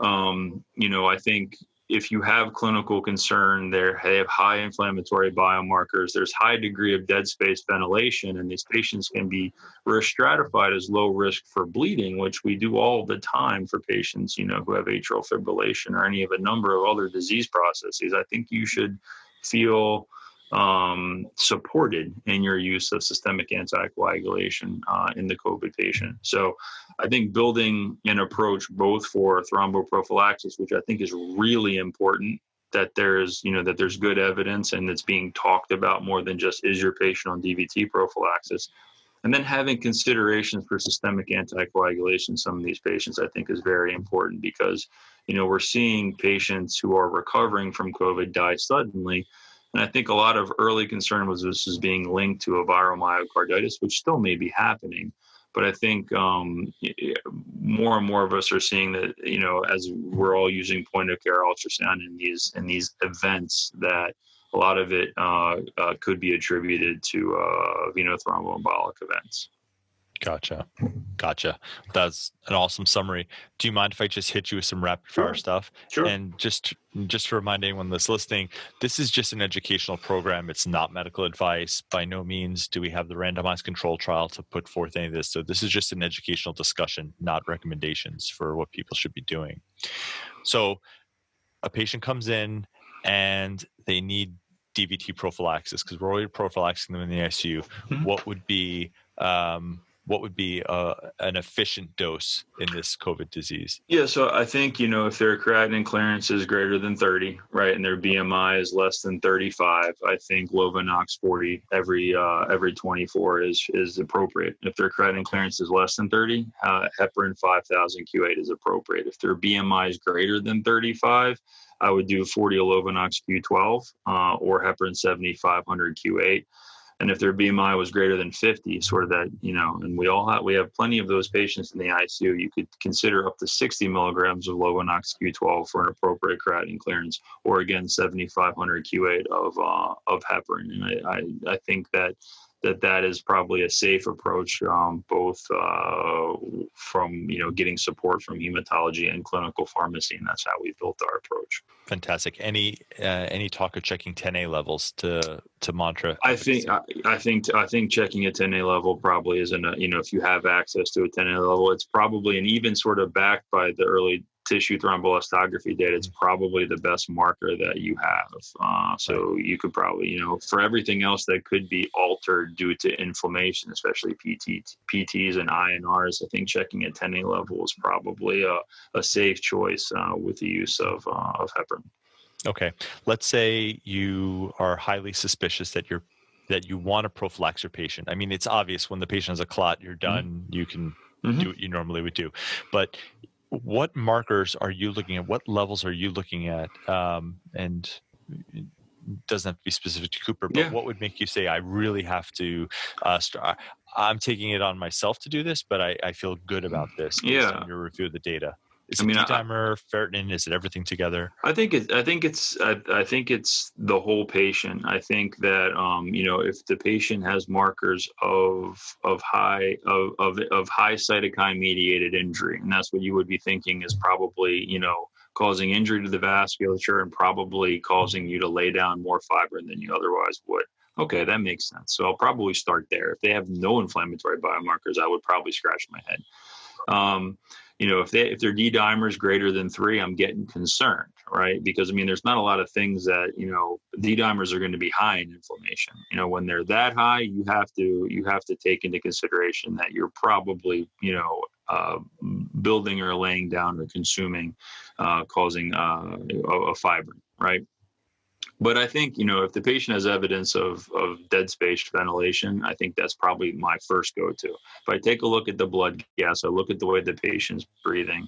I think if you have clinical concern, they have high inflammatory biomarkers, there's high degree of dead space ventilation, and these patients can be risk stratified as low risk for bleeding, which we do all the time for patients, who have atrial fibrillation or any of a number of other disease processes. I think you should feel supported in your use of systemic anticoagulation in the COVID patient. So I think building an approach both for thromboprophylaxis, which I think is really important, that there's good evidence and it's being talked about more than just is your patient on DVT prophylaxis. And then having considerations for systemic anticoagulation in some of these patients, I think, is very important because, we're seeing patients who are recovering from COVID die suddenly. And I think a lot of early concern was this is being linked to a viral myocarditis, which still may be happening. But I think more and more of us are seeing that, as we're all using point of care ultrasound in these events, that a lot of it could be attributed to venothromboembolic events. Gotcha. That's an awesome summary. Do you mind if I just hit you with some rapid fire stuff? Sure. And just to remind anyone that's listening, this is just an educational program. It's not medical advice. By no means do we have the randomized control trial to put forth any of this. So this is just an educational discussion, not recommendations for what people should be doing. So a patient comes in and they need DVT prophylaxis because we're already prophylaxing them in the ICU. Mm-hmm. What would be an efficient dose in this COVID disease? Yeah, so I think, if their creatinine clearance is greater than 30, right, and their BMI is less than 35, I think Lovenox 40 every 24 is appropriate. If their creatinine clearance is less than 30, heparin 5,000 Q8 is appropriate. If their BMI is greater than 35, I would do 40 Lovenox Q12 or heparin 7,500 Q8. And if their BMI was greater than 50, sort of that, and we have plenty of those patients in the ICU, you could consider up to 60 milligrams of Lovenox Q12 for an appropriate creatinine clearance, or again, 7,500 Q8 of heparin. And I think that that is probably a safe approach, both from getting support from hematology and clinical pharmacy, and that's how we built our approach. Fantastic. Any talk of checking 10A levels to monitor? I think checking a 10A level probably isn't if you have access to a 10A level, it's probably, and even sort of backed by the early tissue thromboelastography data, it's probably the best marker that you have. So you could probably, for everything else that could be altered due to inflammation, especially PTs and INRs, I think checking a 10A level is probably a safe choice with the use of heparin. Okay. Let's say you are highly suspicious that you want to prophylax your patient. I mean, it's obvious when the patient has a clot, you're done. You can do what you normally would do. But what markers are you looking at? What levels are you looking at? And it doesn't have to be specific to Cooper, but what would make you say, I really have to start? I'm taking it on myself to do this, but I feel good about this based on your review of the data. Is it D-dimer, ferritin? Is it everything together? I think it's the whole patient. I think that if the patient has markers of high cytokine mediated injury, and that's what you would be thinking is probably causing injury to the vasculature and probably causing you to lay down more fibrin than you otherwise would. Okay, that makes sense. So I'll probably start there. If they have no inflammatory biomarkers, I would probably scratch my head. If their D-dimer is greater than 3, I'm getting concerned, right? Because there's not a lot of things that D-dimers are going to be high in inflammation. When they're that high, you have to take into consideration that you're probably building or laying down or consuming, causing a fibrin, right? But I think, if the patient has evidence of dead space ventilation, I think that's probably my first go-to. If I take a look at the blood gas, I look at the way the patient's breathing,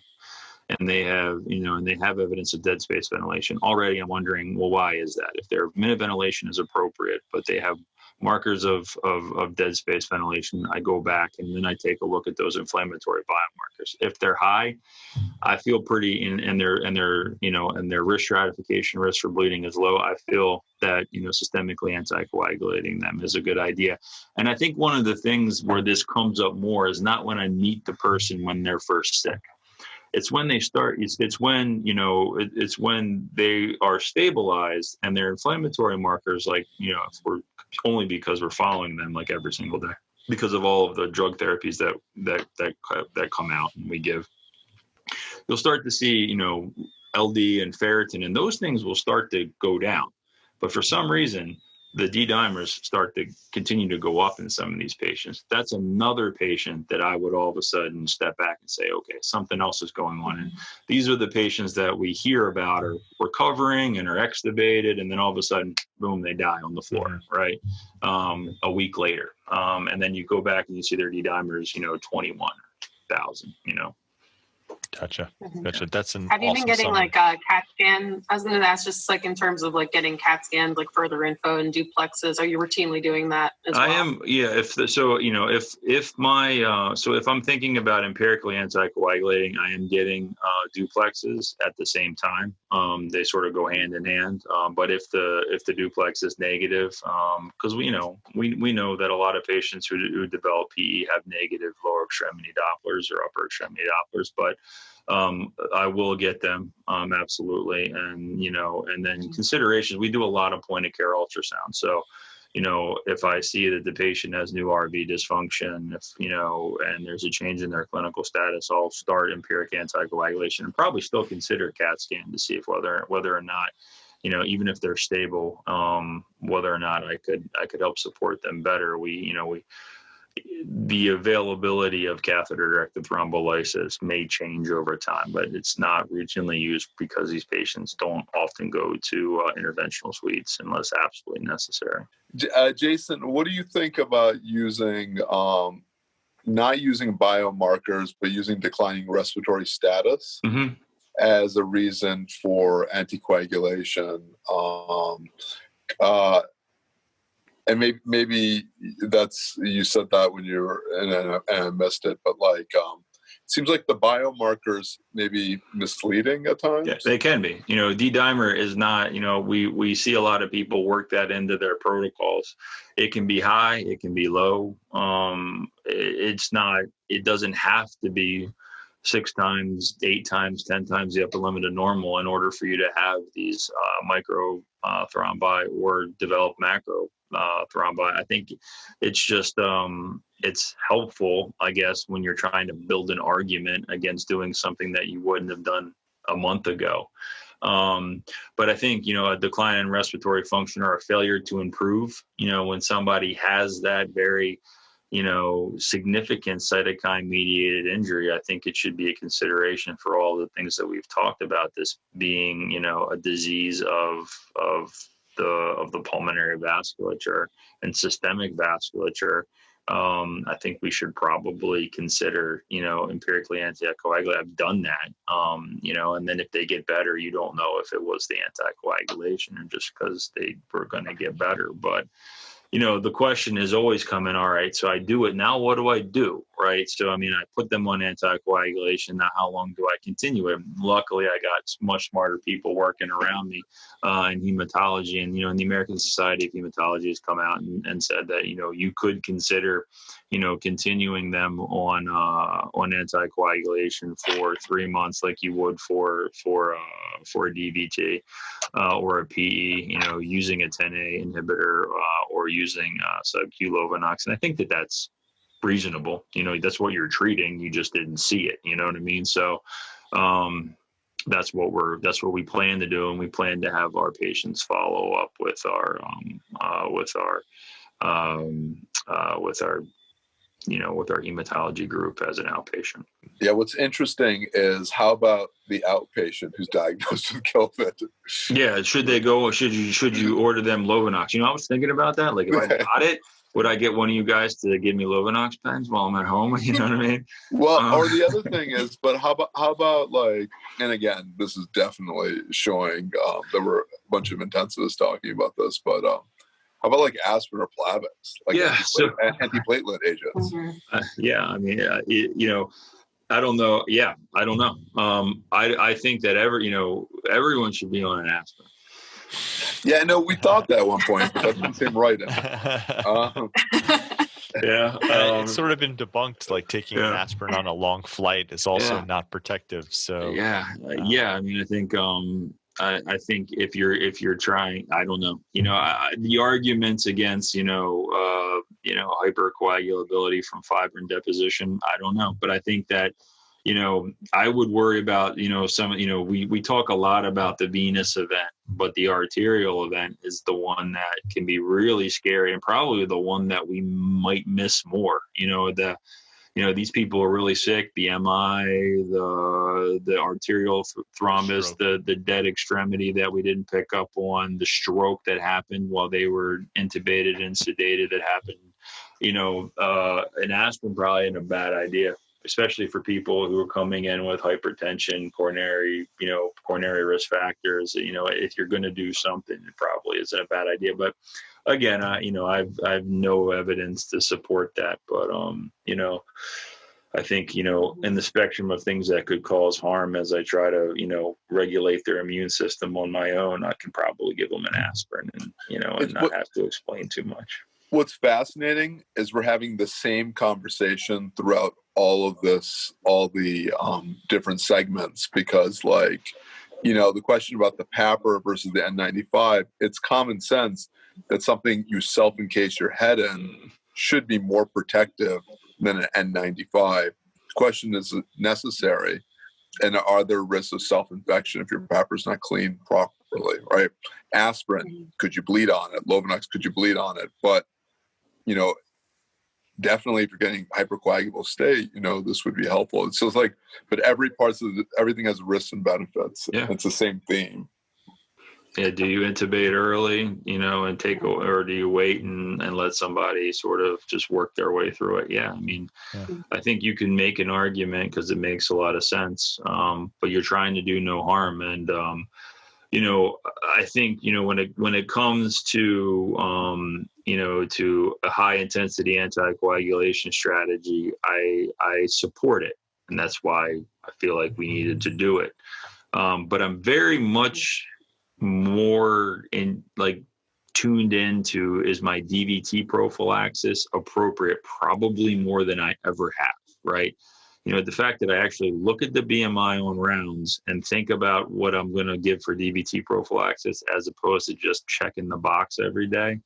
and they have, evidence of dead space ventilation, already I'm wondering, well, why is that? If their minute ventilation is appropriate, but they have markers of dead space ventilation, I go back and then I take a look at those inflammatory biomarkers. If they're high, I feel pretty and their risk stratification, risk for bleeding is low. I feel that systemically anticoagulating them is a good idea. And I think one of the things where this comes up more is not when I meet the person when they're first sick. It's when they start. It's when they are stabilized and their inflammatory markers, if we're only because we're following them like every single day because of all of the drug therapies that come out and we give. You'll start to see, LD and ferritin, and those things will start to go down. But for some reason, the D-dimers start to continue to go up in some of these patients. That's another patient that I would all of a sudden step back and say, okay, something else is going on. And these are the patients that we hear about are recovering and are extubated, and then all of a sudden, boom, they die on the floor, right? A week later. And then you go back and you see their D-dimers, 21,000, Gotcha. Have you been getting like a CAT scan? I was going to ask just like in terms of like getting CAT scans, like further info and duplexes. Are you routinely doing that as well? I am. Yeah. If I'm thinking about empirically anticoagulating, I am getting duplexes at the same time. They sort of go hand in hand. But if the duplex is negative, because we know that a lot of patients who develop PE have negative lower extremity Dopplers or upper extremity Dopplers, but I will get them, absolutely. And then considerations, we do a lot of point of care ultrasound. So, if I see that the patient has new RV dysfunction, and there's a change in their clinical status, I'll start empiric anticoagulation and probably still consider CAT scan to see if whether or not, even if they're stable, whether or not I could help support them better. The availability of catheter-directed thrombolysis may change over time, but it's not routinely used because these patients don't often go to interventional suites unless absolutely necessary. Jason, what do you think about using, not using biomarkers, but using declining respiratory status as a reason for anticoagulation? And maybe that's, you said that when you were, and I missed it, but seems like the biomarkers may be misleading at times. Yeah, they can be. D-dimer is not, we see a lot of people work that into their protocols. It can be high, it can be low. It doesn't have to be 6 times, 8 times, 10 times the upper limit of normal in order for you to have these micro thrombi or develop macro thrombi. I think it's just it's helpful, I guess, when you're trying to build an argument against doing something that you wouldn't have done a month ago. But I think, a decline in respiratory function or a failure to improve, when somebody has that very significant cytokine mediated injury, I think it should be a consideration for all the things that we've talked about, this being, a disease of the pulmonary vasculature and systemic vasculature. I think we should probably consider, empirically anticoagulate. I've done that, and then if they get better, you don't know if it was the anticoagulation or just because they were going to get better. But the question is always coming, all right, so I do it. Now what do I do, right? So, I put them on anticoagulation. Now, how long do I continue it? Luckily, I got much smarter people working around me in hematology. And, the American Society of Hematology has come out and said that, you could consider, continuing them on anticoagulation for 3 months like you would for a DVT or a PE, using a 10A inhibitor or using sub-Q Lovenox. And I think that that's reasonable. That's what you're treating. You just didn't see it. You know what I mean? So that's what we plan to do. And we plan to have our patients follow up with our hematology group as an outpatient. Yeah, what's interesting is how about the outpatient who's diagnosed with COVID? Yeah, should you order them Lovenox? I was thinking about that. Like, if I got it, would I get one of you guys to give me Lovenox pens while I'm at home? You know what I mean? Well, or the other thing is, but how about like, and again, this is definitely showing there were a bunch of intensivists talking about this, but how about like aspirin or Plavix, like antiplatelet agents? I don't know. Yeah, I don't know. I think that everyone should be on an aspirin. Yeah, no, we thought that at one point, but that didn't seem right. It's sort of been debunked. Like taking an aspirin on a long flight is also not protective. So I think if you're trying, I don't know, the arguments against, hypercoagulability from fibrin deposition, I don't know. But I think that, I would worry about, we talk a lot about the venous event, but the arterial event is the one that can be really scary and probably the one that we might miss more. These people are really sick, the MI, the arterial thrombus, the dead extremity that we didn't pick up on, the stroke that happened while they were intubated and sedated that happened. An aspirin probably isn't a bad idea, especially for people who are coming in with hypertension, coronary risk factors. If you're going to do something, it probably isn't a bad idea. But again, I've no evidence to support that. But I think in the spectrum of things that could cause harm, as I try to regulate their immune system on my own, I can probably give them an aspirin and not have to explain too much. What's fascinating is we're having the same conversation throughout all of this, all the different segments, because the question about the PAPR versus the N95, it's common sense that something you self-encase your head in should be more protective than an N95. The question is necessary, and are there risks of self-infection if your PAPR is not cleaned properly, right? Aspirin, could you bleed on it? Lovenox, could you bleed on it? But definitely if you're getting hypercoagulable state, this would be helpful. It's just but everything has risks and benefits. Yeah. It's the same theme. Yeah. Do you intubate early, and or do you wait and let somebody sort of just work their way through it? Yeah. I think you can make an argument because it makes a lot of sense. But you're trying to do no harm. And, I think, when it comes to, to a high intensity anticoagulation strategy, I support it. and that's why I feel like we needed to do it. But I'm very much more tuned into, is my DVT prophylaxis appropriate? Probably more than I ever have, right? The fact that I actually look at the BMI on rounds and think about what I'm going to give for DVT prophylaxis as opposed to just checking the box every day,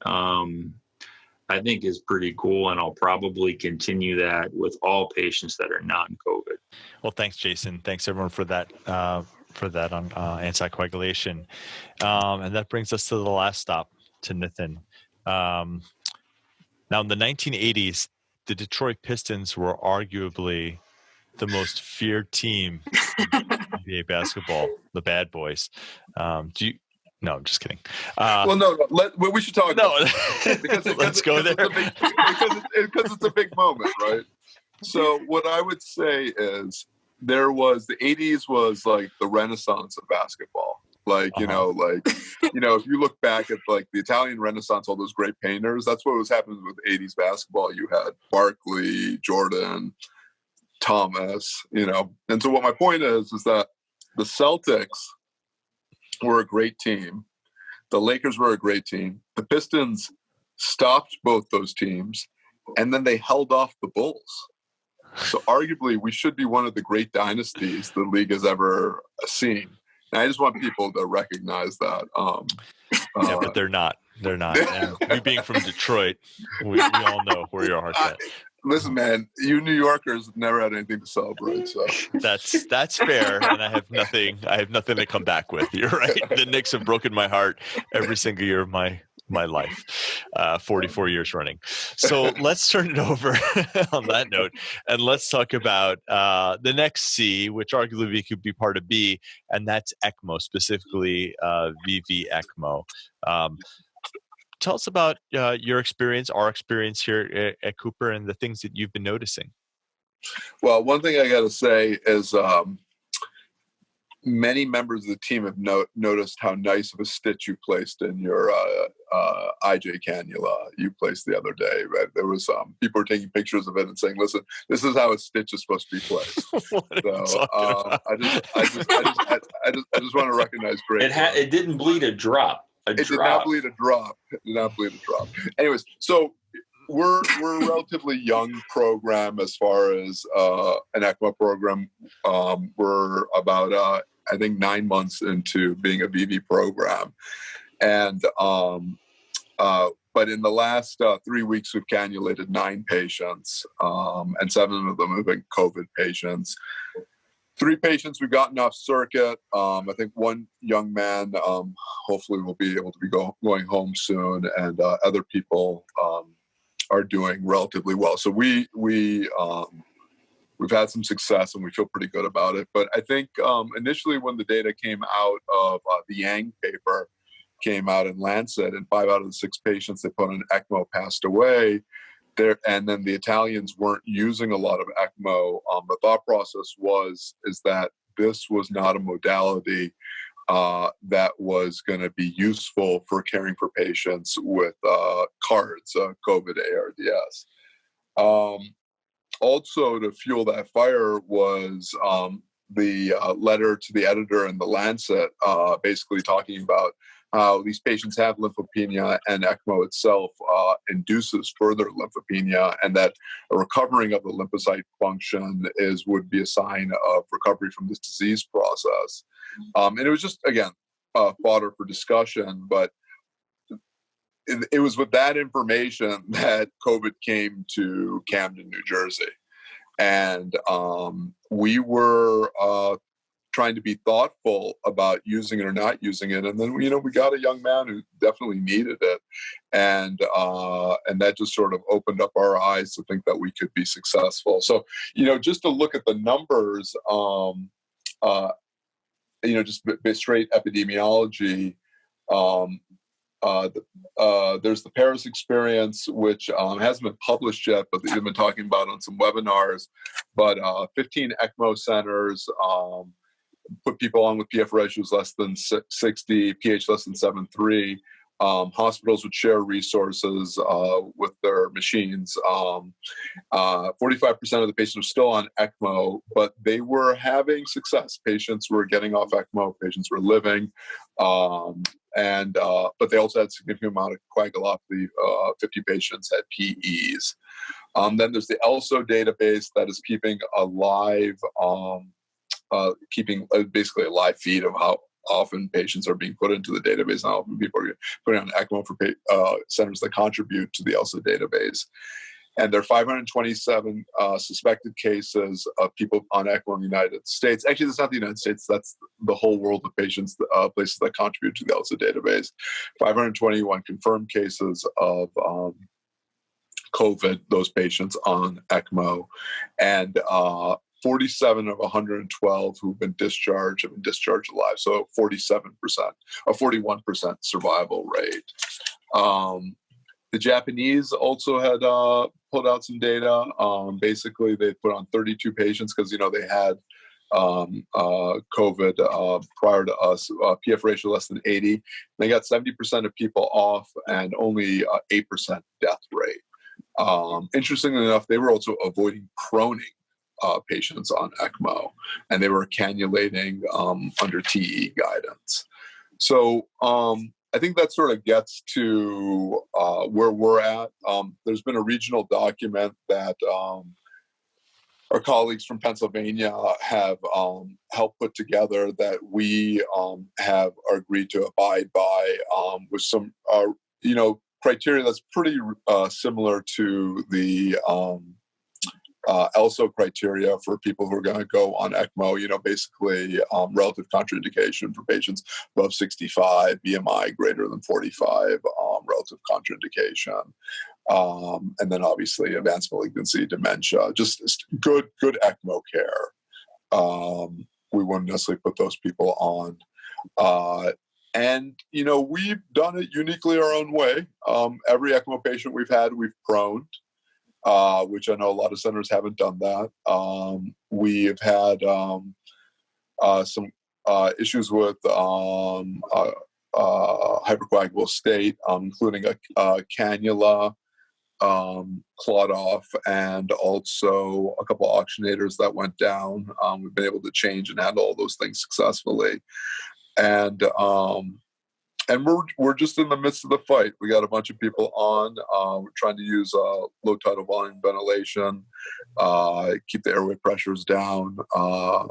I think is pretty cool. And I'll probably continue that with all patients that are non-COVID. Well, thanks, Jason. Thanks everyone for that on anticoagulation. And that brings us to the last stop, to Nitin. Now, in the 1980s, the Detroit Pistons were arguably the most feared team in NBA basketball, the Bad Boys. No, I'm just kidding. Well, no, we should talk about it. Because Let's go there. Because it's a big moment, right? So what I would say is the 80s was like the renaissance of basketball. If you look back at like the Italian Renaissance, all those great painters, that's what was happening with 80s basketball. You had Barkley, Jordan, Thomas, And so what my point is that the Celtics were a great team. The Lakers were a great team. The Pistons stopped both those teams, and then they held off the Bulls. So arguably, we should be one of the great dynasties the league has ever seen. And I just want people to recognize that. Yeah, but they're not. They're not. And you being from Detroit, we all know where your heart's at. Listen, man, you New Yorkers never had anything to celebrate. So that's fair, and I have nothing to come back with. You're right. The Knicks have broken my heart every single year of my life, 44 years running. So let's turn it over on that note, and let's talk about the next C, which arguably could be part of B, and that's ECMO, specifically vv-ECMO. Tell us about your experience, our experience here at Cooper, and the things that you've been noticing. Well, one thing I got to say is many members of the team have noticed how nice of a stitch you placed in your IJ cannula you placed the other day. Right? There was people were taking pictures of it and saying, "Listen, this is how a stitch is supposed to be placed." I just want to recognize great. It didn't bleed a drop. It did not bleed a drop. Anyways, so we're a relatively young program as far as an ECMO program. We're about I think 9 months into being a VV program, and but in the last 3 weeks we've cannulated 9 patients, and 7 of them have been COVID patients. 3 patients we've gotten off circuit. I think one young man hopefully will be able to be going home soon, and other people are doing relatively well. So we've had some success, and we feel pretty good about it. But I think initially when the data came out of the Yang paper came out in Lancet, and 5 out of the 6 patients that put on ECMO passed away. And then the Italians weren't using a lot of ECMO. The thought process is that this was not a modality that was going to be useful for caring for patients with CARDS, COVID ARDS. Also, to fuel that fire was the letter to the editor in the Lancet, basically talking about how these patients have lymphopenia, and ECMO itself induces further lymphopenia, and that a recovering of the lymphocyte function would be a sign of recovery from this disease process. And it was just, again, fodder for discussion, but it was with that information that COVID came to Camden, New Jersey. And we were trying to be thoughtful about using it or not using it. And then, we got a young man who definitely needed it. And that just sort of opened up our eyes to think that we could be successful. So, just to look at the numbers, just straight epidemiology, there's the Paris experience, which hasn't been published yet, but they've been talking about on some webinars. But 15 ECMO centers put people on with PF ratios less than 60, pH less than 7.3. Hospitals would share resources with their machines. 45% of the patients were still on ECMO, but they were having success. Patients were getting off ECMO, patients were living, but they also had a significant amount of coagulopathy. 50 patients had PEs. Then there's the ELSO database that is keeping alive, basically a live feed of how often patients are being put into the database and how often people are putting on ECMO for centers that contribute to the ELSO database. And there are 527 suspected cases of people on ECMO in the United States. Actually, that's not the United States. That's the whole world of patients, places that contribute to the ELSO database. 521 confirmed cases of COVID, those patients on ECMO. And 47 of 112 who've been discharged have been discharged alive. So 47%, a 41% survival rate. The Japanese also had pulled out some data. Basically, they put on 32 patients because, they had COVID prior to us, PF ratio less than 80. They got 70% of people off and only 8% death rate. Interestingly enough, they were also avoiding proning patients on ECMO, and they were cannulating under TE guidance. So I think that sort of gets to where we're at. There's been a regional document that our colleagues from Pennsylvania have helped put together that we have agreed to abide by with some, criteria that's pretty similar to the ELSO criteria for people who are going to go on ECMO, basically relative contraindication for patients above 65, BMI greater than 45, relative contraindication. And then obviously advanced malignancy, dementia, just good ECMO care. We wouldn't necessarily put those people on. And we've done it uniquely our own way. Every ECMO patient we've had, we've proned. Which I know a lot of centers haven't done that. We've had some issues with hypercoagulable state, including a cannula, clawed off, and also a couple of oxygenators that went down. We've been able to change and handle all those things successfully. And we're just in the midst of the fight. We got a bunch of people on. We're trying to use low tidal volume ventilation, keep the airway pressures down. Try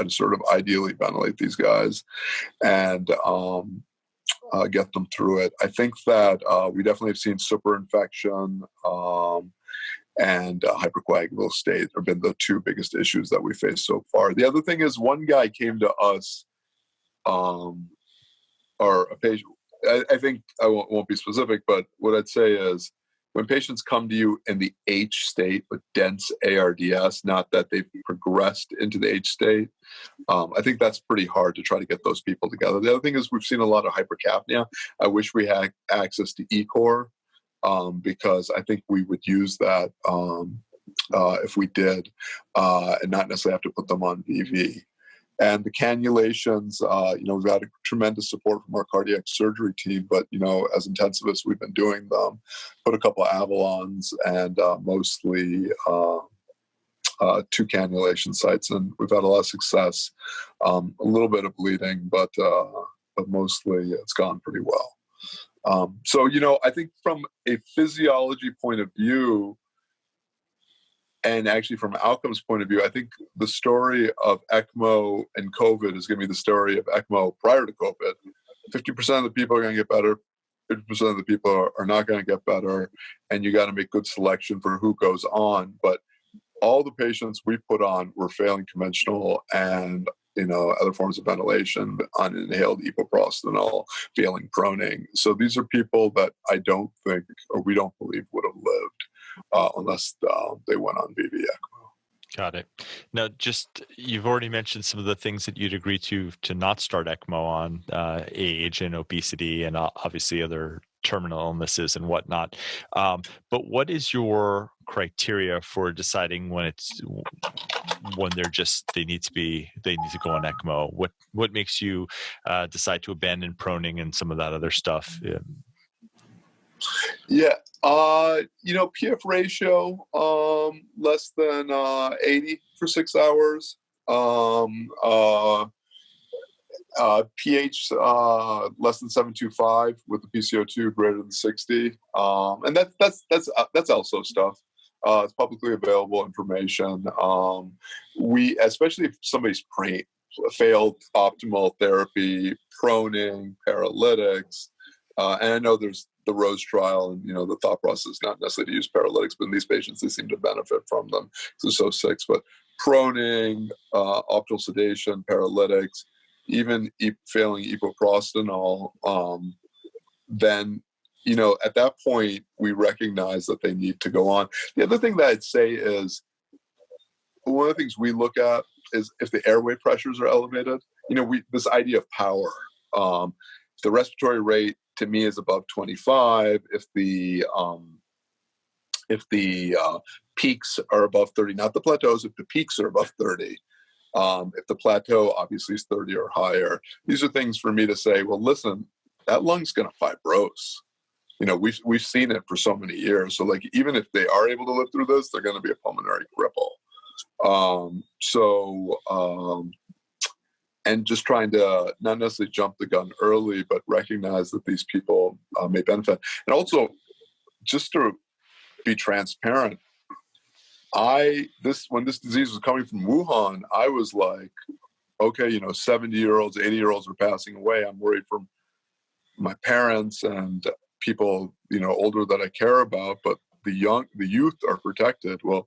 to sort of ideally ventilate these guys and get them through it. I think that we definitely have seen superinfection and hypercoagulable state have been the two biggest issues that we faced so far. The other thing is one guy came to us. Or a patient, I think I won't be specific, but what I'd say is when patients come to you in the H state with dense ARDS, not that they've progressed into the H state, I think that's pretty hard to try to get those people together. The other thing is we've seen a lot of hypercapnia. I wish we had access to ECOR because I think we would use that if we did and not necessarily have to put them on VV. And the cannulations, we've got a tremendous support from our cardiac surgery team, but, as intensivists, we've been doing them, put a couple of Avalons and mostly 2 cannulation sites. And we've had a lot of success, a little bit of bleeding, but mostly it's gone pretty well. So, I think from a physiology point of view, and actually, from an outcomes point of view, I think the story of ECMO and COVID is going to be the story of ECMO prior to COVID. 50% of the people are going to get better. 50% of the people are not going to get better. And you got to make good selection for who goes on. But all the patients we put on were failing conventional and, other forms of ventilation, uninhaled epoprostenol, failing proning. So these are people that I don't think, or we don't believe, would have lived unless they went on VV ECMO. Got it. Now, you've already mentioned some of the things that you'd agree to not start ECMO on, age and obesity, and obviously other terminal illnesses and whatnot. But what is your criteria for deciding when they need to go on ECMO? What makes you decide to abandon proning and some of that other stuff? Yeah, PF ratio less than 80 for 6 hours. pH less than 725 with the PCO2 greater than 60, and that's also stuff. It's publicly available information. We, especially if somebody's failed optimal therapy, proning, paralytics, and I know there's the Rose trial, and the thought process is not necessarily to use paralytics, but in these patients they seem to benefit from them because they're so sick. But proning, optimal sedation, paralytics, even failing epoprostenol, then at that point we recognize that they need to go on. The other thing that I'd say is one of the things we look at is if the airway pressures are elevated. This idea of power. If the respiratory rate to me is above 25, if the peaks are above 30, not the plateaus, if the peaks are above 30, if the plateau obviously is 30 or higher, these are things for me to say, well, listen, that lung's going to fibrose. We've seen it for so many years. So like, even if they are able to live through this, they're going to be a pulmonary cripple. And just trying to not necessarily jump the gun early, but recognize that these people may benefit. And also, just to be transparent, when this disease was coming from Wuhan, I was like, okay, 70-year-olds, 80-year-olds are passing away. I'm worried for my parents and people, older that I care about, but the youth are protected. Well,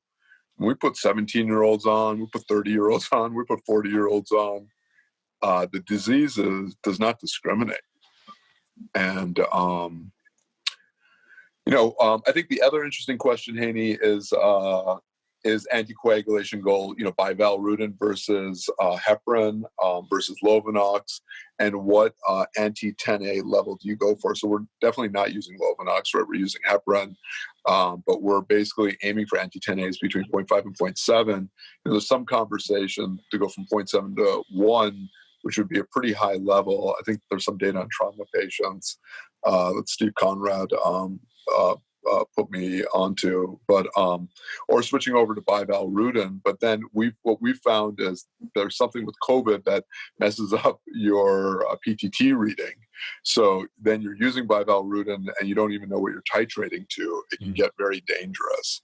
we put 17-year-olds on, we put 30-year-olds on, we put 40-year-olds on. The disease does not discriminate. And, I think the other interesting question, Haney, is anticoagulation goal, bivalrudin versus heparin versus Lovenox, and what anti-10A level do you go for? So we're definitely not using Lovenox, right? We're using heparin, but we're basically aiming for anti-10As between 0.5 and 0.7. And there's some conversation to go from 0.7 to 1, which would be a pretty high level. I think there's some data on trauma patients that Steve Conrad put me onto, but or switching over to bivalrudin. But then what we found is there's something with COVID that messes up your PTT reading. So then you're using bivalrudin and you don't even know what you're titrating to. It can get very dangerous.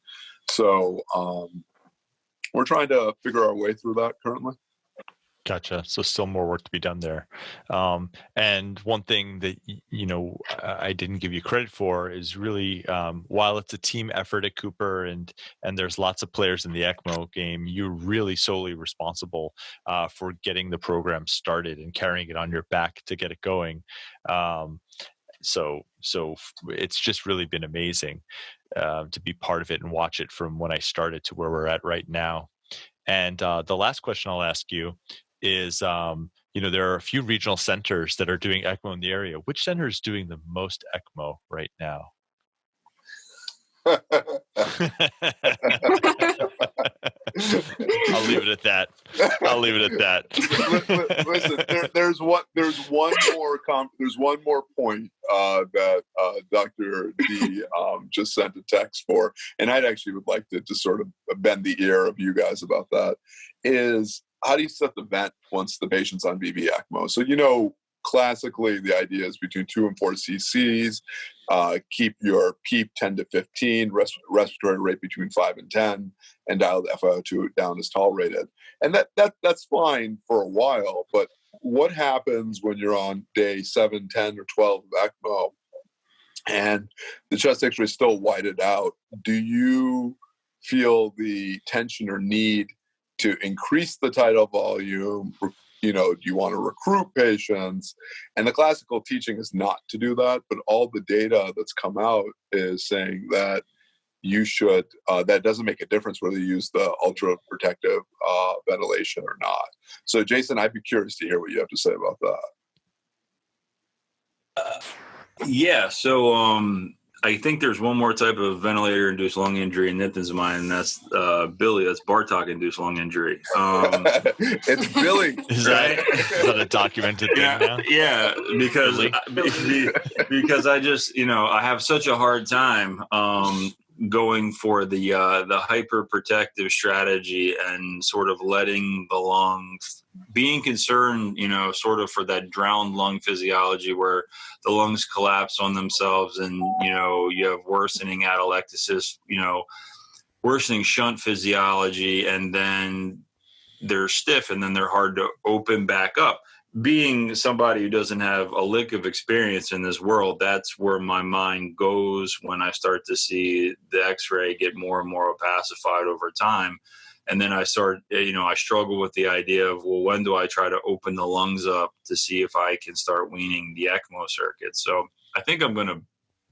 So we're trying to figure our way through that currently. Gotcha. So still more work to be done there. And one thing that, I didn't give you credit for is really, while it's a team effort at Cooper and there's lots of players in the ECMO game, you're really solely responsible for getting the program started and carrying it on your back to get it going. So it's just really been amazing to be part of it and watch it from when I started to where we're at right now. And the last question I'll ask you is, there are a few regional centers that are doing ECMO in the area. Which center is doing the most ECMO right now? I'll leave it at that. Listen, there's one more point that Dr. D just sent a text for, and I'd actually would like to just sort of bend the ear of you guys about that. Is how do you set the vent once the patient's on vv-ECMO? So classically, the idea is between 2 and 4 cc's. Keep your PEEP 10 to 15, respiratory rate between 5 and 10, and dial the FiO2 down as tolerated. And that's fine for a while, but what happens when you're on day 7, 10, or 12 of ECMO and the chest X-ray is still whited out? Do you feel the tension or need to increase the tidal volume? Do you want to recruit patients? And the classical teaching is not to do that, but all the data that's come out is saying that you should, that doesn't make a difference whether you use the ultra protective ventilation or not. So Jason, I'd be curious to hear what you have to say about that. Yeah. So I think there's one more type of ventilator-induced lung injury in Nitin's mind, and that's Billy. That's Bartock-induced lung injury. It's Billy. Is Right? that a documented thing now? Yeah, because Billy? because I just I have such a hard time going for the hyperprotective strategy and sort of letting the lungs, being concerned sort of for that drowned lung physiology where the lungs collapse on themselves and you have worsening atelectasis, worsening shunt physiology, and then they're stiff and then they're hard to open back up. Being somebody who doesn't have a lick of experience in this world, that's where my mind goes when I start to see the x-ray get more and more opacified over time. And then I start, I struggle with the idea of, well, when do I try to open the lungs up to see if I can start weaning the ECMO circuit? So I think I'm going to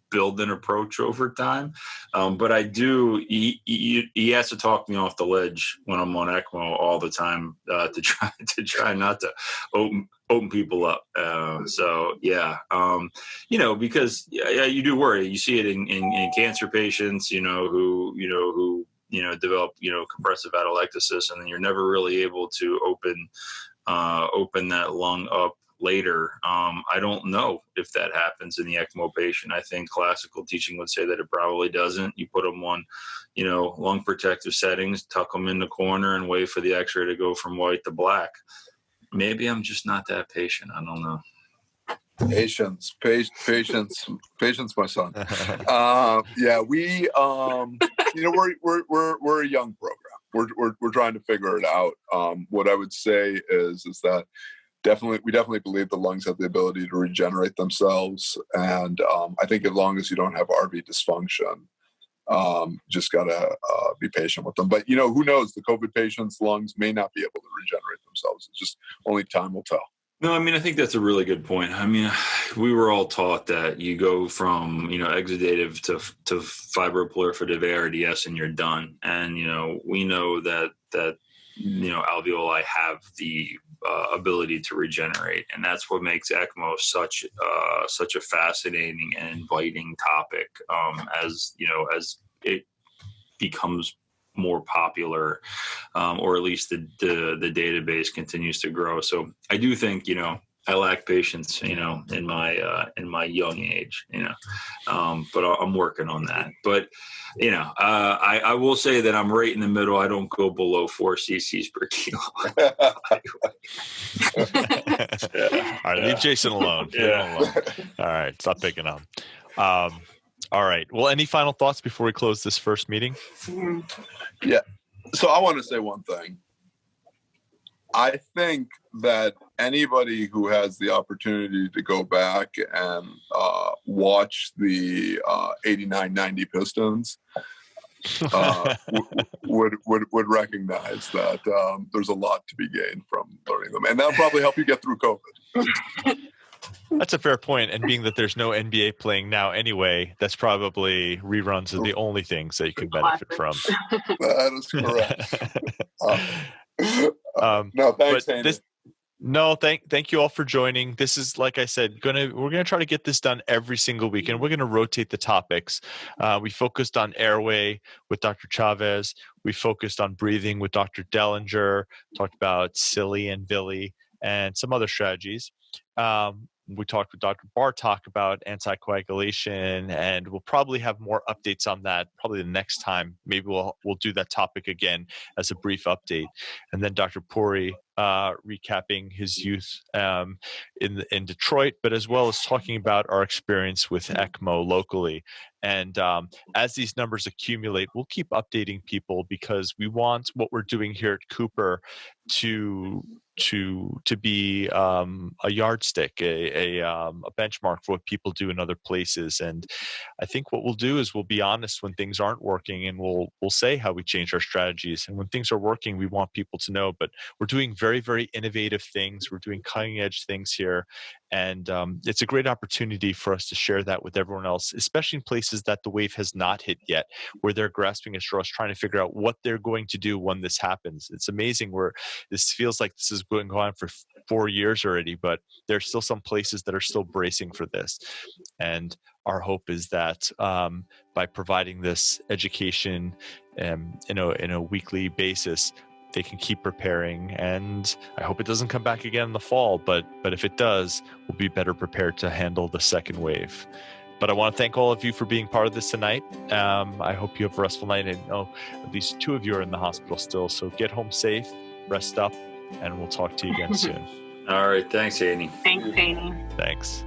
build an approach over time. But I do, he has to talk me off the ledge when I'm on ECMO all the time to try not to open people up. So yeah, because you do worry. You see it in cancer patients, who develop, compressive atelectasis, and then you're never really able to open that lung up later. I don't know if that happens in the ECMO patient. I think classical teaching would say that it probably doesn't. You put them on, lung protective settings, tuck them in the corner and wait for the x-ray to go from white to black. Maybe I'm just not that patient. I don't know. Patience, my son. Yeah, we, we're a young program. We're trying to figure it out. What I would say is that we definitely believe the lungs have the ability to regenerate themselves, and I think as long as you don't have RV dysfunction, just gotta be patient with them. But who knows? The COVID patients' lungs may not be able to regenerate themselves. It's just only time will tell. No, I think that's a really good point. We were all taught that you go from, exudative to fibroproliferative ARDS and you're done. And, we know that alveoli have the ability to regenerate. And that's what makes ECMO such a fascinating and inviting topic as it becomes more popular, or at least the database continues to grow. So I do think, I lack patience, in my young age, but I'm working on that. But, I will say that I'm right in the middle. I don't go below 4 cc's per kilo. All right, leave Jason alone. All right, stop picking on him. All right. Well, any final thoughts before we close this first meeting? Yeah. So I want to say one thing. I think that anybody who has the opportunity to go back and watch the 89-90 Pistons would recognize that there's a lot to be gained from learning them, and that'll probably help you get through COVID. That's a fair point. And being that there's no NBA playing now anyway, that's probably reruns are the only things that you can benefit from. That is correct. No, thanks, Andy. Thank you all for joining. This is, like I said, we're gonna try to get this done every single week, and we're gonna rotate the topics. We focused on airway with Dr. Chavez. We focused on breathing with Dr. Dellinger. Talked about p-sili and vv-ECMO and some other strategies. We talked with Dr. Bartock about anticoagulation, and we'll probably have more updates on that probably the next time. Maybe we'll do that topic again as a brief update. And then Dr. Puri recapping his youth in Detroit, but as well as talking about our experience with ECMO locally. And as these numbers accumulate, we'll keep updating people because we want what we're doing here at Cooper to be a yardstick, a benchmark for what people do in other places. And I think what we'll do is we'll be honest when things aren't working, and we'll say how we change our strategies. And when things are working, we want people to know. But we're doing very, very innovative things. We're doing cutting edge things here. And it's a great opportunity for us to share that with everyone else, especially in places that the wave has not hit yet, where they're grasping at straws, trying to figure out what they're going to do when this happens. It's amazing where this feels like this is going on for 4 years already, but there's still some places that are still bracing for this. And our hope is that by providing this education in a weekly basis, they can keep preparing, and I hope it doesn't come back again in the fall, but if it does, we'll be better prepared to handle the second wave. But I want to thank all of you for being part of this tonight. I hope you have a restful night. I know at least 2 of you are in the hospital still, so get home safe, rest up, and we'll talk to you again soon. All right, thanks, Annie. Thanks, Annie. Thanks.